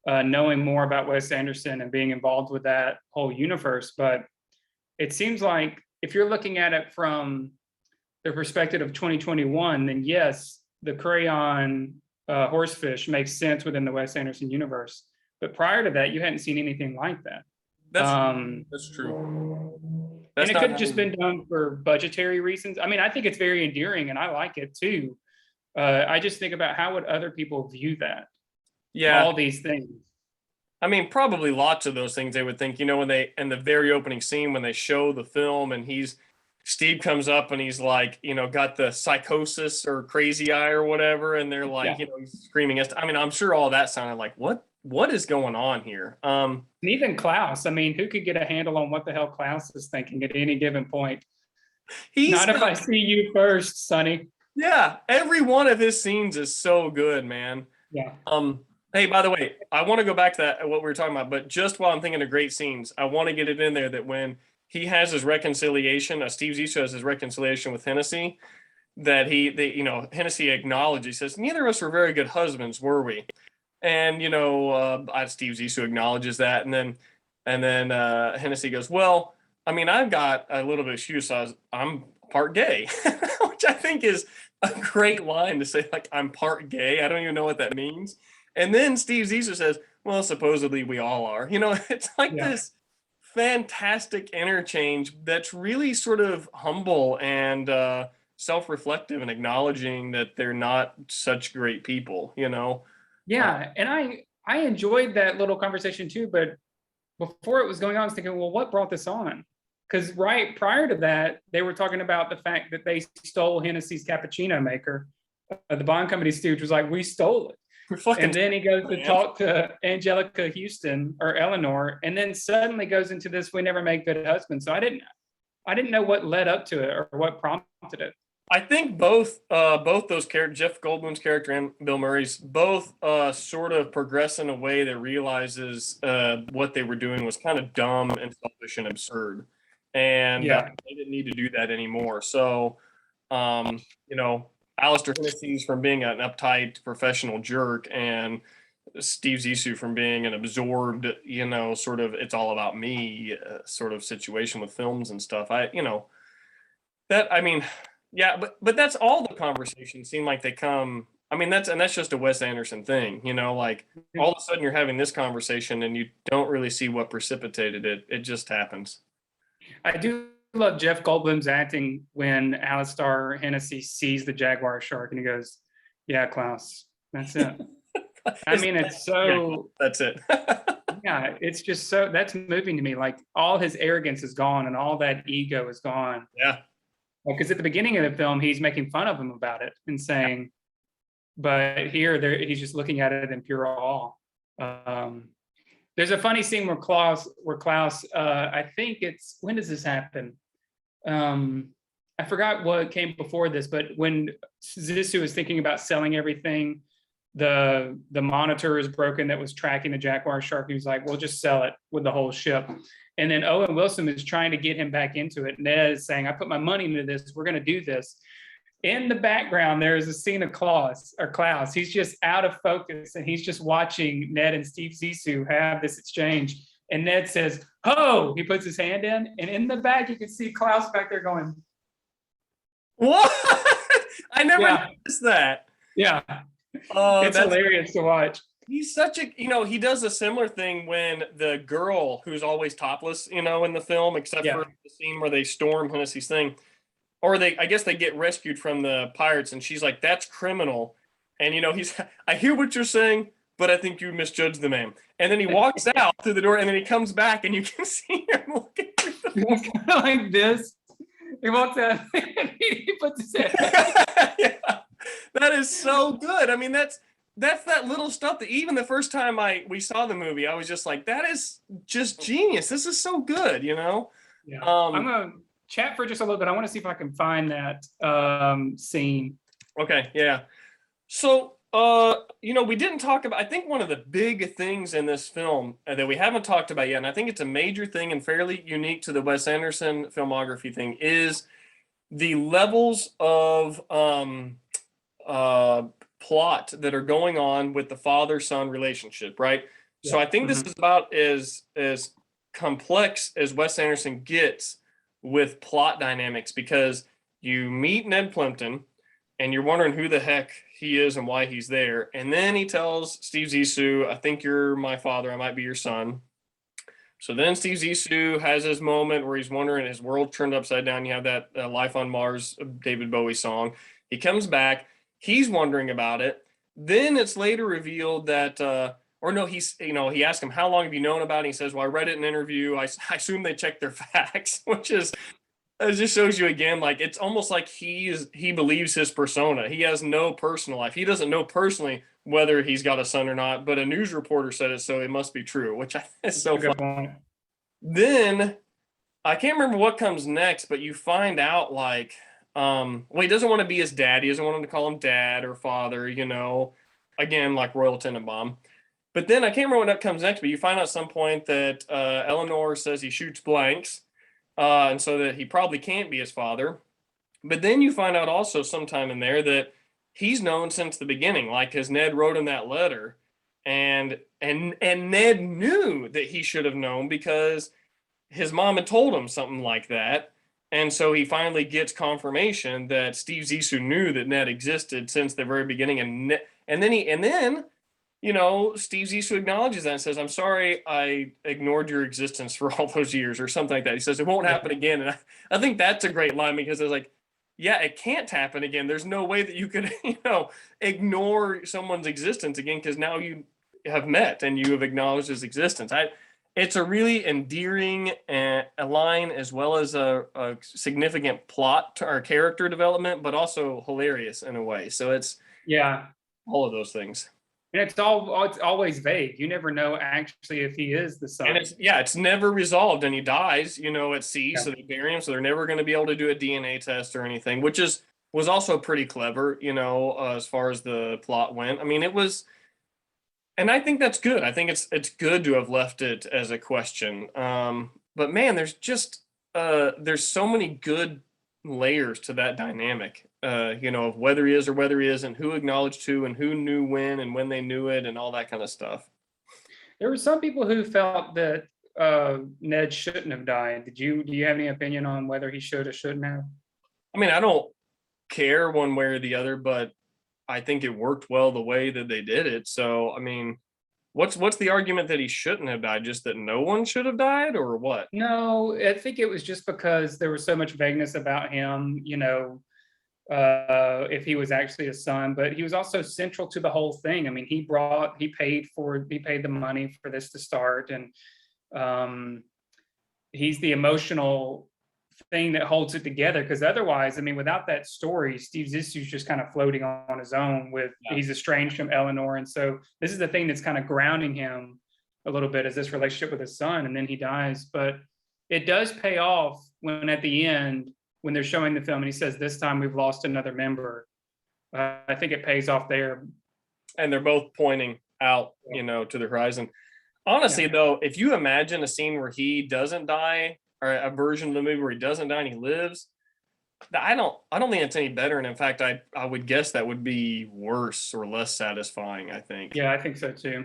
knowing more about Wes Anderson and being involved with that whole universe. But it seems like if you're looking at it from the perspective of 2021, then yes, the crayon horsefish makes sense within the Wes Anderson universe. But prior to that, you hadn't seen anything like that. That's true. And That's it not could have just been done for budgetary reasons. I mean, I think it's very endearing and I like it too. I just think about how would other people view that? Yeah. All these things. I mean, probably lots of those things they would think, when they, in the very opening scene, when they show the film and Steve comes up and he's like, got the psychosis or crazy eye or whatever. And they're like, he's screaming. I mean, I'm sure all that sounded like, what is going on here? And even Klaus, I mean, who could get a handle on what the hell Klaus is thinking at any given point? Not if I see you first, Sonny. Yeah. Every one of his scenes is so good, man. Yeah. Hey, by the way, I want to go back to that, what we were talking about, but just while I'm thinking of great scenes, I want to get it in there that when he has his reconciliation, Steve Zissou has his reconciliation with Hennessy, that Hennessy acknowledged, he says, neither of us were very good husbands, were we? And, Steve Zissou acknowledges that. And then Hennessy goes, well, I mean, I've got a little bit of shoe size. I'm part gay, which I think is a great line to say, like, I'm part gay. I don't even know what that means. And then Steve Zissou says, well, supposedly we all are. It's like this fantastic interchange that's really sort of humble and self-reflective and acknowledging that they're not such great people, Yeah, and I enjoyed that little conversation too, but before it was going on, I was thinking, well, what brought this on? Because right prior to that, they were talking about the fact that they stole Hennessy's cappuccino maker. The Bond Company stooge was like, we stole it. And then he goes to talk to Angelica Houston or Eleanor, and then suddenly goes into this, we never make good husbands. So I didn't know what led up to it or what prompted it. I think both those characters, Jeff Goldblum's character and Bill Murray's, both sort of progress in a way that realizes what they were doing was kind of dumb and selfish and absurd. And they didn't need to do that anymore. So, Alistair Hennessy's from being an uptight professional jerk, and Steve Zissou from being an absorbed, sort of it's all about me sort of situation with films and stuff. But that's all the conversations seem like they come. I mean, that's just a Wes Anderson thing, like all of a sudden you're having this conversation and you don't really see what precipitated it. It just happens. I do love Jeff Goldblum's acting when Alistair Hennessy sees the jaguar shark and he goes, yeah, Klaus, that's it. I mean, it's so... Yeah, that's it. Yeah, it's just so... That's moving to me. Like, all his arrogance is gone and all that ego is gone. Yeah. Because at the beginning of the film, he's making fun of him about it and saying... But here, he's just looking at it in pure awe. There's a funny scene where Klaus, I think it's... When does this happen? I forgot what came before this, but when Zissou is thinking about selling everything, the monitor is broken that was tracking the jaguar shark. He was like, we'll just sell it with the whole ship. And then Owen Wilson is trying to get him back into it. Ned is saying, I put my money into this. We're going to do this. In the background, there is a scene of Klaus. He's just out of focus and he's just watching Ned and Steve Zissou have this exchange. And Ned says, "Ho!" He puts his hand in, and in the back you can see Klaus back there going, "What?" I never noticed that. Yeah, it's hilarious to watch. He's such a, he does a similar thing when the girl who's always topless, in the film, except for the scene where they storm Hennessy's thing, or I guess they get rescued from the pirates, and she's like, "That's criminal," and I hear what you're saying, but I think you misjudged the man. And then he walks out through the door, and then he comes back, and you can see him looking through the door. Kind of like this. He walks out, and he puts his head. Yeah, that is so good. I mean, that's that little stuff that even the first time we saw the movie, I was just like, that is just genius. This is so good, Yeah. I'm gonna chat for just a little bit. I want to see if I can find that scene. Okay, yeah. So. We didn't talk about, I think one of the big things in this film that we haven't talked about yet, and I think it's a major thing and fairly unique to the Wes Anderson filmography thing, is the levels of plot that are going on with the father-son relationship, right? Yeah. So I think this is about as complex as Wes Anderson gets with plot dynamics, because you meet Ned Plimpton, and you're wondering who the heck he is and why he's there. And then he tells Steve Zissou, I think you're my father. I might be your son. So then Steve Zissou has his moment where he's wondering, his world turned upside down. You have that Life on Mars, David Bowie song. He comes back. He's wondering about it. Then it's later revealed that, or no, he asked him, how long have you known about it? He says, well, I read it in an interview. I assume they checked their facts, which is, it just shows you again, like, it's almost like he believes his persona. He has no personal life. He doesn't know personally whether he's got a son or not, but a news reporter said it, so it must be true, which is so funny. Then I can't remember what comes next, but you find out like, well, he doesn't want to be his dad. He doesn't want him to call him dad or father, again, like Royal Tenenbaum. But then I can't remember what comes next, but you find out at some point that Eleanor says he shoots blanks, and so that he probably can't be his father. But then you find out also sometime in there that he's known since the beginning, like, because Ned wrote him that letter, and Ned knew that he should have known because his mom had told him something like that. And so he finally gets confirmation that Steve Zissou knew that Ned existed since the very beginning. And then Steve Zissou acknowledges that and says, I'm sorry I ignored your existence for all those years, or something like that. He says, it won't happen again. And I think that's a great line, because it's like, yeah, it can't happen again. There's no way that you could, ignore someone's existence again, because now you have met and you have acknowledged his existence. It's a really endearing a line, as well as a significant plot or character development, but also hilarious in a way. So it's all of those things. And it's always vague. You never know actually if he is the son. And it's never resolved, and he dies, at sea. So they bury him. So they're never going to be able to do a DNA test or anything, which was also pretty clever, as far as the plot went. I mean, it was, and I think that's good. I think it's good to have left it as a question. But man, there's just there's so many good layers to that dynamic. Of whether he is or whether he isn't, who acknowledged who, and who knew when they knew it, and all that kind of stuff. There were some people who felt that Ned shouldn't have died. Do you have any opinion on whether he should or shouldn't have? I mean, I don't care one way or the other, but I think it worked well the way that they did it. So, I mean, what's the argument that he shouldn't have died? Just that no one should have died, or what? No, I think it was just because there was so much vagueness about him, if he was actually a son, but he was also central to the whole thing. I mean, he paid the money for this to start, and he's the emotional thing that holds it together, because otherwise, I mean, without that story, Steve Zissou's just kind of floating on his own he's estranged from Eleanor. And so this is the thing that's kind of grounding him a little bit, is this relationship with his son, and then he dies. But it does pay off when at the end, when they're showing the film and he says, this time we've lost another member. I think it pays off there. And they're both pointing out, to the horizon. Honestly, though, if you imagine a scene where he doesn't die, or a version of the movie where he doesn't die and he lives, I don't think it's any better. And in fact, I would guess that would be worse or less satisfying, I think. Yeah, I think so too.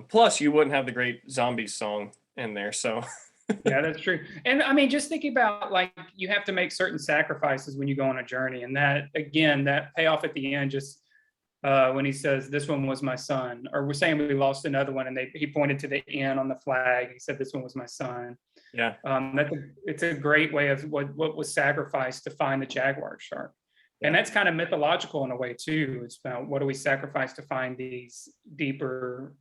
Plus, you wouldn't have the great Zombies song in there, so. Yeah, that's true. And I mean, just thinking about, like, you have to make certain sacrifices when you go on a journey, and that payoff at the end, just when he says, this one was my son, or we're saying we lost another one, and he pointed to the N on the flag. He said, this one was my son. Yeah. It's a great way of what was sacrificed to find the jaguar shark. Yeah. And that's kind of mythological in a way too. It's about, what do we sacrifice to find these deeper,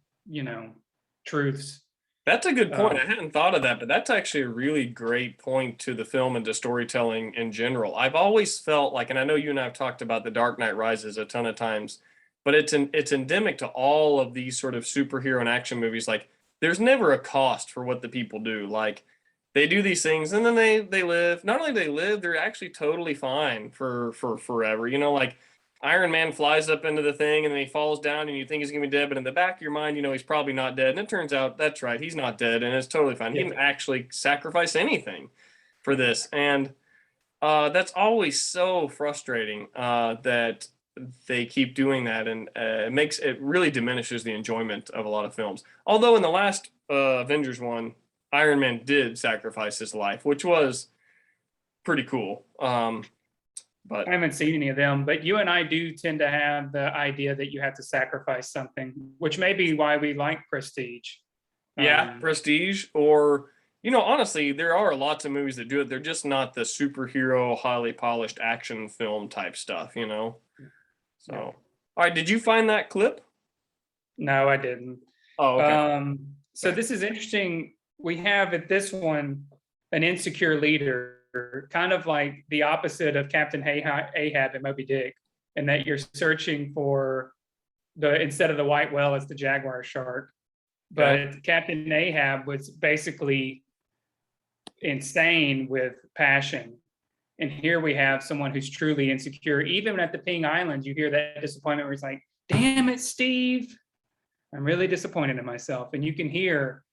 truths. That's a good point. I hadn't thought of that, but that's actually a really great point to the film and to storytelling in general. I've always felt like, and I know you and I have talked about The Dark Knight Rises a ton of times, but it's endemic to all of these sort of superhero and action movies. Like, there's never a cost for what the people do. Like, they do these things and then they live. Not only do they live, they're actually totally fine for forever. Like, Iron Man flies up into the thing and then he falls down and you think he's gonna be dead, but in the back of your mind, he's probably not dead. And it turns out that's right, he's not dead, and it's totally fine. He didn't actually sacrifice anything for this. And that's always so frustrating that they keep doing that, and it really diminishes the enjoyment of a lot of films. Although in the last Avengers one, Iron Man did sacrifice his life, which was pretty cool. But I haven't seen any of them, but you and I do tend to have the idea that you have to sacrifice something, which may be why we like Prestige. yeah, Prestige, or honestly, there are lots of movies that do it. They're just not the superhero, highly polished action film type stuff. So, Yeah. all right, did you find that clip? No, I didn't. Oh, okay. So Okay. this is interesting. We have at this one an insecure leader, kind of like the opposite of Captain Ahab and Moby Dick, and that you're searching for instead of the white whale, it's the jaguar shark. But Okay. Captain Ahab was basically insane with passion. And here we have someone who's truly insecure. Even at the Ping Islands, you hear that disappointment where he's like, damn it, Steve. I'm really disappointed in myself. And you can hear,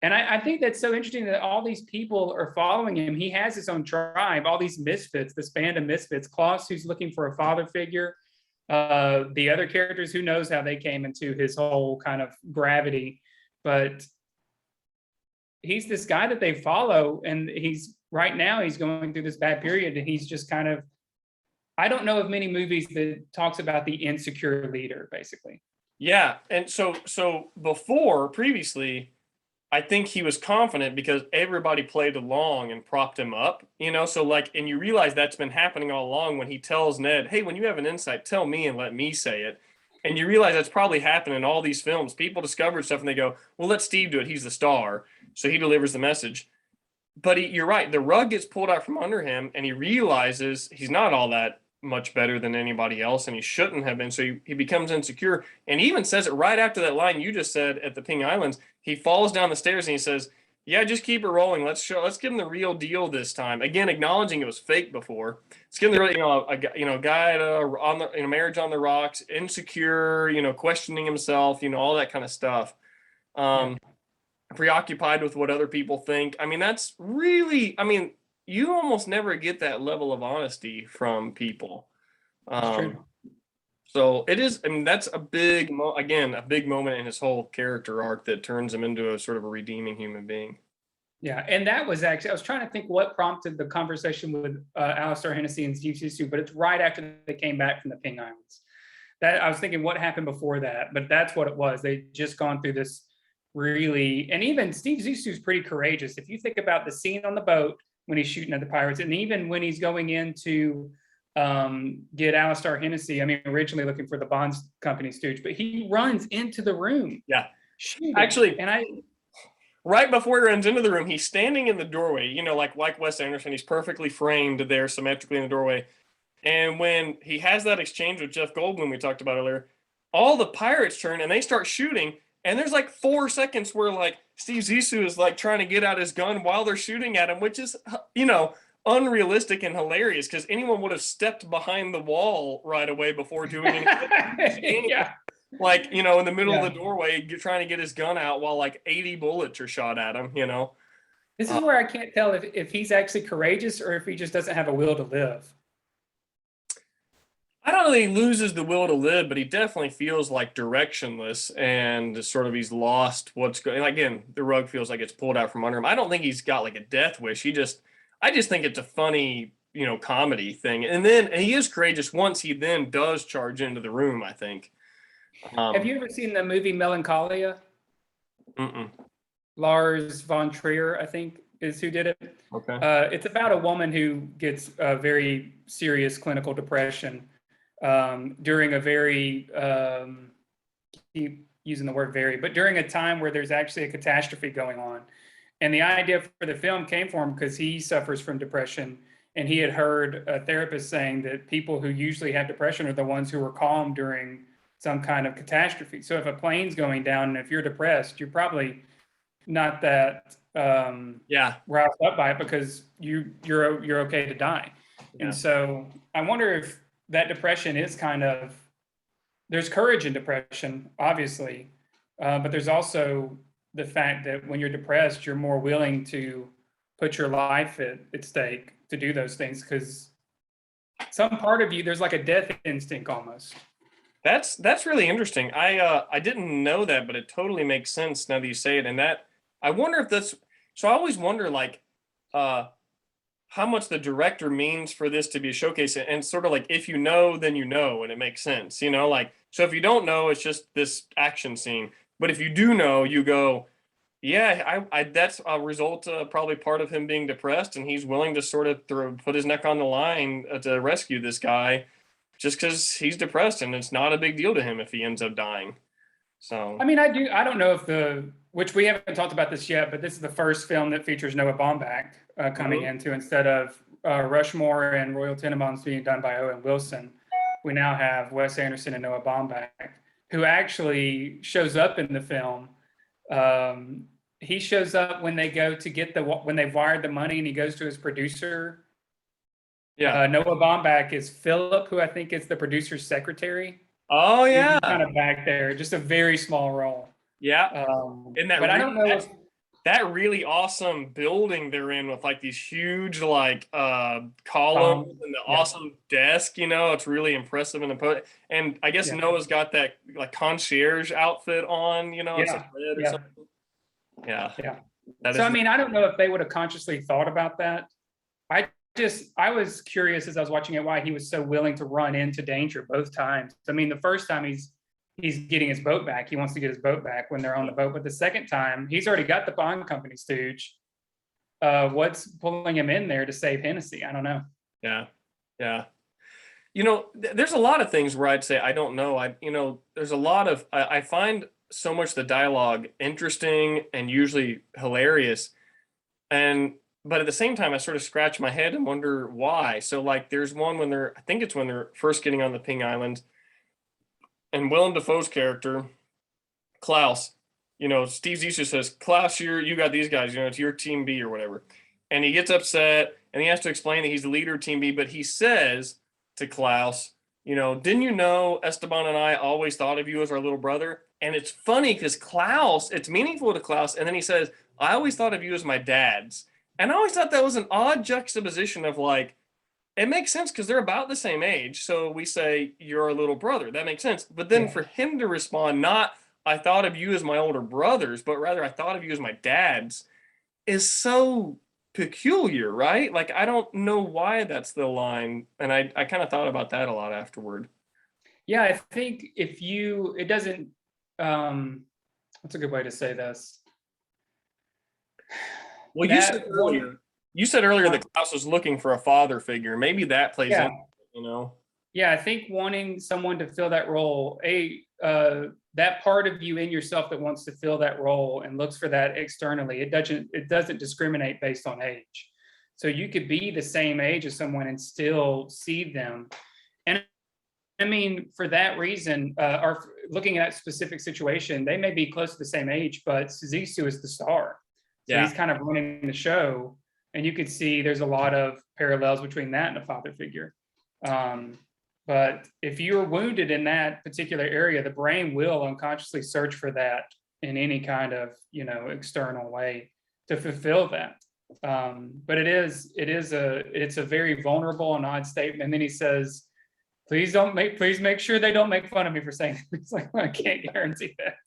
and I think that's so interesting that all these people are following him. He has his own tribe, all these misfits, this band of misfits. Klaus, who's looking for a father figure. The other characters, who knows how they came into his whole kind of gravity. But he's this guy that they follow, and right now he's going through this bad period, and he's just kind of, I don't know of many movies that talks about the insecure leader, basically. Yeah, and so previously, I think he was confident because everybody played along and propped him up, so like, and you realize that's been happening all along when he tells Ned, hey, when you have an insight, tell me and let me say it. And you realize that's probably happened in all these films. People discover stuff and they go, well, let Steve do it. He's the star. So he delivers the message. But you're right. The rug gets pulled out from under him and he realizes he's not all that much better than anybody else and he shouldn't have been. So he becomes insecure. And he even says it right after that line you just said at the Ping Islands. He falls down the stairs and he says, yeah, just keep it rolling. Let's give him the real deal this time. Again, acknowledging it was fake before. Let's give him the real, guy on the marriage on the rocks, insecure, questioning himself, all that kind of stuff. Preoccupied with what other people think. I mean, that's really, you almost never get that level of honesty from people. That's true. So it is, that's a big moment in his whole character arc that turns him into a sort of a redeeming human being. Yeah, and that was actually, I was trying to think what prompted the conversation with Alistair Hennessy and Steve Zissou, but it's right after they came back from the Ping Islands. That I was thinking what happened before that, but that's what it was. They'd just gone through this really, and even Steve Zissou's pretty courageous. If you think about the scene on the boat when he's shooting at the pirates, and even when he's going in to get Alistair Hennessy, originally looking for the Bond company stooge, but he runs into the room. Yeah. Shooting. Actually, right before he runs into the room, he's standing in the doorway, like Wes Anderson, he's perfectly framed there symmetrically in the doorway. And when he has that exchange with Jeff Goldblum we talked about earlier, all the pirates turn and they start shooting. And there's like 4 seconds where like Steve Zissou is like trying to get out his gun while they're shooting at him, which is, unrealistic and hilarious because anyone would have stepped behind the wall right away before doing anything. Yeah. Like, in the middle of the doorway, trying to get his gun out while like 80 bullets are shot at him, This is where I can't tell if he's actually courageous or if he just doesn't have a will to live. I don't know that he loses the will to live, but he definitely feels like directionless and sort of he's lost what's going. Again, the rug feels like it's pulled out from under him. I don't think he's got like a death wish. I just think it's a funny, comedy thing. And he is courageous once he then does charge into the room, I think. Have you ever seen the movie Melancholia? Mm-mm. Lars von Trier, I think, is who did it. Okay. It's about a woman who gets a very serious clinical depression during a very, keep using the word very, but during a time where there's actually a catastrophe going on. And the idea for the film came from him because he suffers from depression. And he had heard a therapist saying that people who usually have depression are the ones who are calm during some kind of catastrophe. So if a plane's going down and if you're depressed, you're probably not that roused up by it because you're okay to die. Yeah. And so I wonder if that depression is kind of, there's courage in depression, obviously, but there's also the fact that when you're depressed, you're more willing to put your life at stake to do those things because some part of you, there's like a death instinct almost. That's really interesting. I didn't know that, but it totally makes sense now that you say it. And that I wonder if that's so. I always wonder, like, how much the director means for this to be a showcase, and sort of like, if you know, then you know, and it makes sense, like, so if you don't know, it's just this action scene. But if you do know, you go, yeah, I that's a result, probably part of him being depressed, and he's willing to sort of put his neck on the line, to rescue this guy, just because he's depressed, and it's not a big deal to him if he ends up dying. So, I mean, I don't know if which we haven't talked about this yet, but this is the first film that features Noah Baumbach coming into, instead of Rushmore and Royal Tenenbaums being done by Owen Wilson. We now have Wes Anderson and Noah Baumbach, who actually shows up in the film. He shows up when they go to get when they've wired the money, and he goes to his producer. yeah. Noah Baumbach is Philip, who I think is the producer's secretary. Oh yeah. He's kind of back there, just a very small role. Yeah. But I don't know if that really awesome building they're in, with like these huge like columns and the awesome desk, it's really impressive and I guess Noah's got that like concierge outfit on, it's like red or something. Yeah. So I mean, I don't know if they would have consciously thought about that. I was curious as I was watching it why he was so willing to run into danger both times. I mean, the first time he's getting his boat back. He wants to get his boat back when they're on the boat. But the second time, he's already got the bond company stooge. What's pulling him in there to save Hennessy? I don't know. Yeah. There's a lot of things where I'd say I don't know. There's a lot of I find so much the dialogue interesting and usually hilarious, but at the same time, I sort of scratch my head and wonder why. So like, there's one when I think it's when they're first getting on the Ping Island, and Willem Dafoe's character, Klaus, Steve Zissou says, Klaus, you got these guys, it's your team B or whatever. And he gets upset and he has to explain that he's the leader of team B, but he says to Klaus, didn't you know Esteban and I always thought of you as our little brother? And it's funny because Klaus, it's meaningful to Klaus. And then he says, I always thought of you as my dad's. And I always thought that was an odd juxtaposition of like, it makes sense because they're about the same age. So we say, you're a little brother. That makes sense. But then for him to respond, not, I thought of you as my older brothers, but rather I thought of you as my dad's, is so peculiar, right? Like, I don't know why that's the line. And I kind of thought about that a lot afterward. Yeah, I think it doesn't, what's a good way to say this? Well, you said earlier that Klaus was looking for a father figure. Maybe that plays in, Yeah, I think wanting someone to fill that role, that part of you in yourself that wants to fill that role and looks for that externally, it doesn't discriminate based on age. So you could be the same age as someone and still see them. And I mean, for that reason, or looking at that specific situation, they may be close to the same age, but Zissou is the star. So he's kind of running the show. And you could see there's a lot of parallels between that and a father figure. But if you're wounded in that particular area, the brain will unconsciously search for that in any kind of, external way to fulfill that. But it's a very vulnerable and odd statement. And then he says, please make sure they don't make fun of me for saying it. It's like, I can't guarantee that.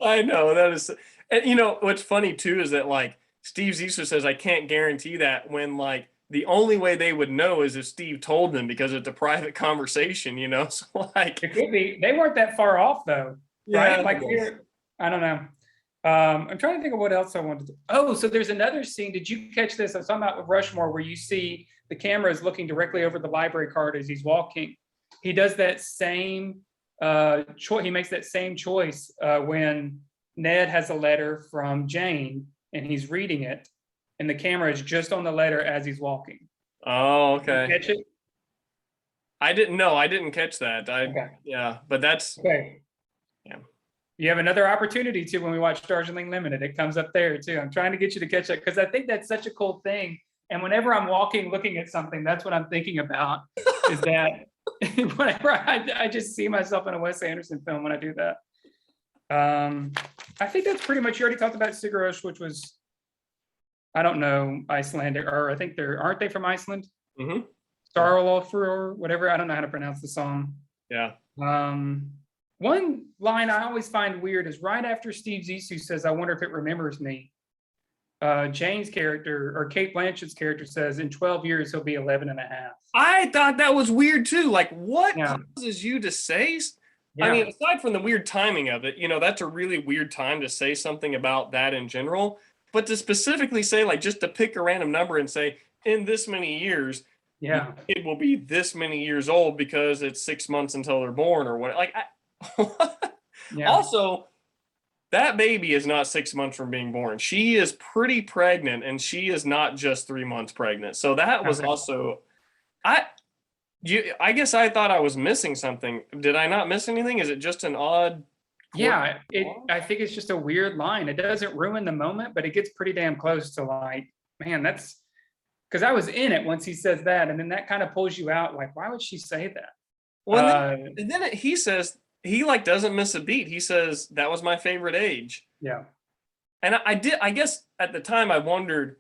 I know that is, and what's funny too is that like Steve Zissou says, I can't guarantee that, when like the only way they would know is if Steve told them, because it's a private conversation, so like it could be, they weren't that far off though. Right? Like I don't know. I'm trying to think of what else I wanted to. Oh, so there's another scene. Did you catch this? I was talking about with Rushmore, where you see the camera is looking directly over the library card as he's walking. He does that same choice. He makes that same choice when Ned has a letter from Jane and he's reading it, and the camera is just on the letter as he's walking. Oh, okay. Did you catch it? I didn't know. I didn't catch that. Yeah, but that's okay. Yeah. You have another opportunity too when we watch Darjeeling Limited. It comes up there too. I'm trying to get you to catch that because I think that's such a cool thing. And whenever I'm walking, looking at something, that's what I'm thinking about. Is that whenever I just see myself in a Wes Anderson film when I do that. I think that's pretty much, you already talked about Sigur, which was, I don't know, Icelandic, or I think aren't they from Iceland? Mm-hmm. Starlofur or whatever. I don't know how to pronounce the song. Yeah. One line I always find weird is right after Steve Zissou says, I wonder if it remembers me. Jane's character or Kate Blanchett's character says in 12 years he'll be 11 and a half. I thought that was weird too. Like, what Yeah. causes you to say? Yeah. I mean, aside from the weird timing of it, that's a really weird time to say something about that in general. But to specifically say, like, just to pick a random number and say, in this many years, yeah. it will be this many years old because it's 6 months until they're born or what. Like, Yeah. Also, that baby is not 6 months from being born. She is pretty pregnant, and she is not just 3 months pregnant. So that was Okay. also, I guess I thought I was missing something. Did I not miss anything? Is it just an odd? Yeah, I think it's just a weird line. It doesn't ruin the moment, but it gets pretty damn close to like, man, that's because I was in it once he says that, and then that kind of pulls you out. Like, why would she say that? Well, and then he says he like doesn't miss a beat. He says that was my favorite age. Yeah. And I guess at the time I wondered,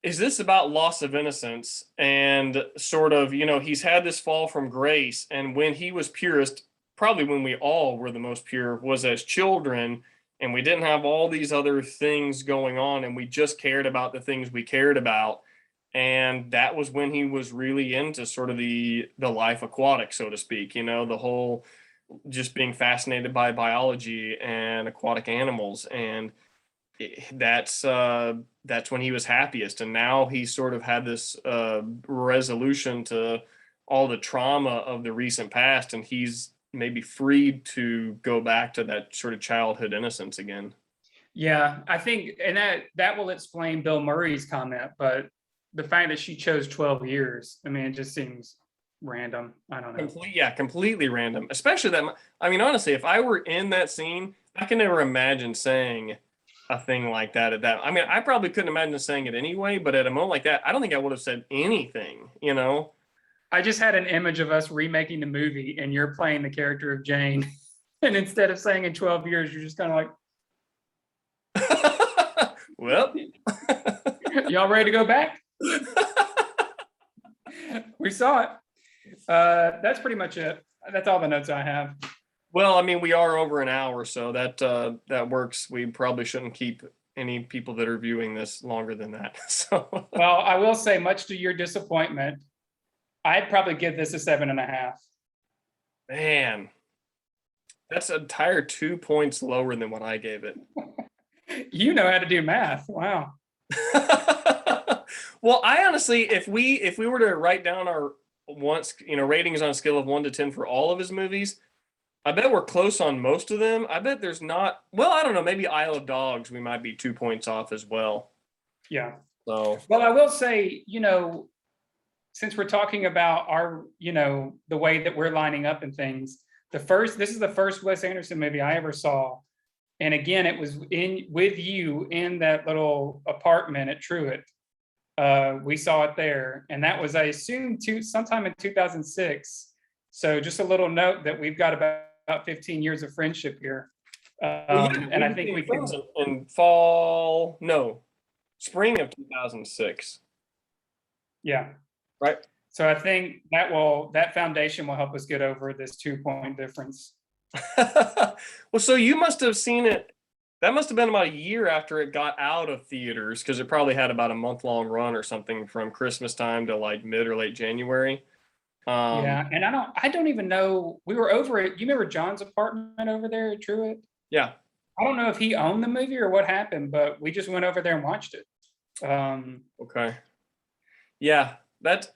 is this about loss of innocence and sort of, he's had this fall from grace, and when he was purest, probably when we all were the most pure, was as children, and we didn't have all these other things going on, and we just cared about the things we cared about. And that was when he was really into sort of the life aquatic, so to speak, the whole just being fascinated by biology and aquatic animals. And that's when he was happiest. And now he sort of had this resolution to all the trauma of the recent past, and he's maybe freed to go back to that sort of childhood innocence again. Yeah, I think, and that will explain Bill Murray's comment, but the fact that she chose 12 years, I mean, it just seems random. I don't know. Completely random. Especially that, I mean, honestly, if I were in that scene, I can never imagine saying a thing like that at that. I mean, I probably couldn't imagine saying it anyway, but at a moment like that, I don't think I would have said anything, I just had an image of us remaking the movie and you're playing the character of Jane. And instead of saying in 12 years, you're just kind of like, well, y'all ready to go back? We saw it. That's pretty much it. That's all the notes I have. Well, I mean, we are over an hour, so that works. We probably shouldn't keep any people that are viewing this longer than that. So, well, I will say, much to your disappointment, I'd probably give this a 7.5. Man, that's an entire 2 points lower than what I gave it. You know how to do math. Wow. Well, I honestly, if we were to write down our ratings on a scale of 1 to 10 for all of his movies, I bet we're close on most of them. I bet there's not. Well, I don't know. Maybe Isle of Dogs, we might be 2 points off as well. Yeah. So. Well, I will say, since we're talking about our, the way that we're lining up and things, this is the first Wes Anderson movie I ever saw. And again, it was with you in that little apartment at Truett. We saw it there. And that was, I assume, sometime in 2006. So just a little note that we've got about 15 years of friendship here. And I think we can. In spring of 2006. Yeah. Right. So I think that foundation will help us get over this 2-point difference. Well, so you must have seen it. That must have been about a year after it got out of theaters, because it probably had about a month-long run or something from Christmas time to like mid or late January. Yeah, and I don't even know. We were over at, you remember John's apartment over there at Truett? Yeah. I don't know if he owned the movie or what happened, but we just went over there and watched it. Okay. Yeah.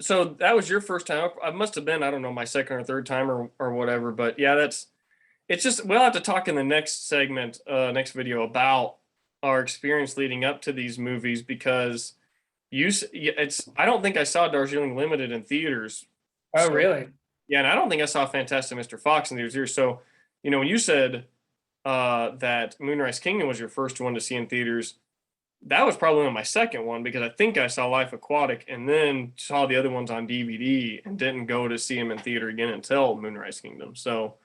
So that was your first time. I must have been, I don't know, my second or third time or whatever. But yeah, it's just, we'll have to talk in the next segment, next video about our experience leading up to these movies, because I don't think I saw Darjeeling Limited in theaters. Oh, really? Yeah, and I don't think I saw Fantastic Mr. Fox in theaters. So, when you said that Moonrise Kingdom was your first one to see in theaters, that was probably my second one, because I think I saw Life Aquatic and then saw the other ones on DVD and didn't go to see them in theater again until Moonrise Kingdom. So,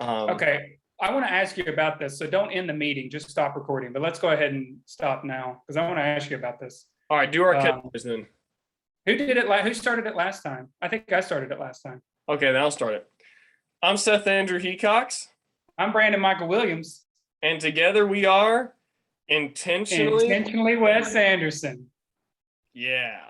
okay, I want to ask you about this. So don't end the meeting, just stop recording. But let's go ahead and stop now, because I want to ask you about this. All right, do our catchphrase then. Who did it? Who started it last time? I think I started it last time. Okay, then I'll start it. I'm Seth Andrew Hecox. I'm Brandon Michael Williams. And together we are Intentionally. Intentionally Wes Anderson. Yeah.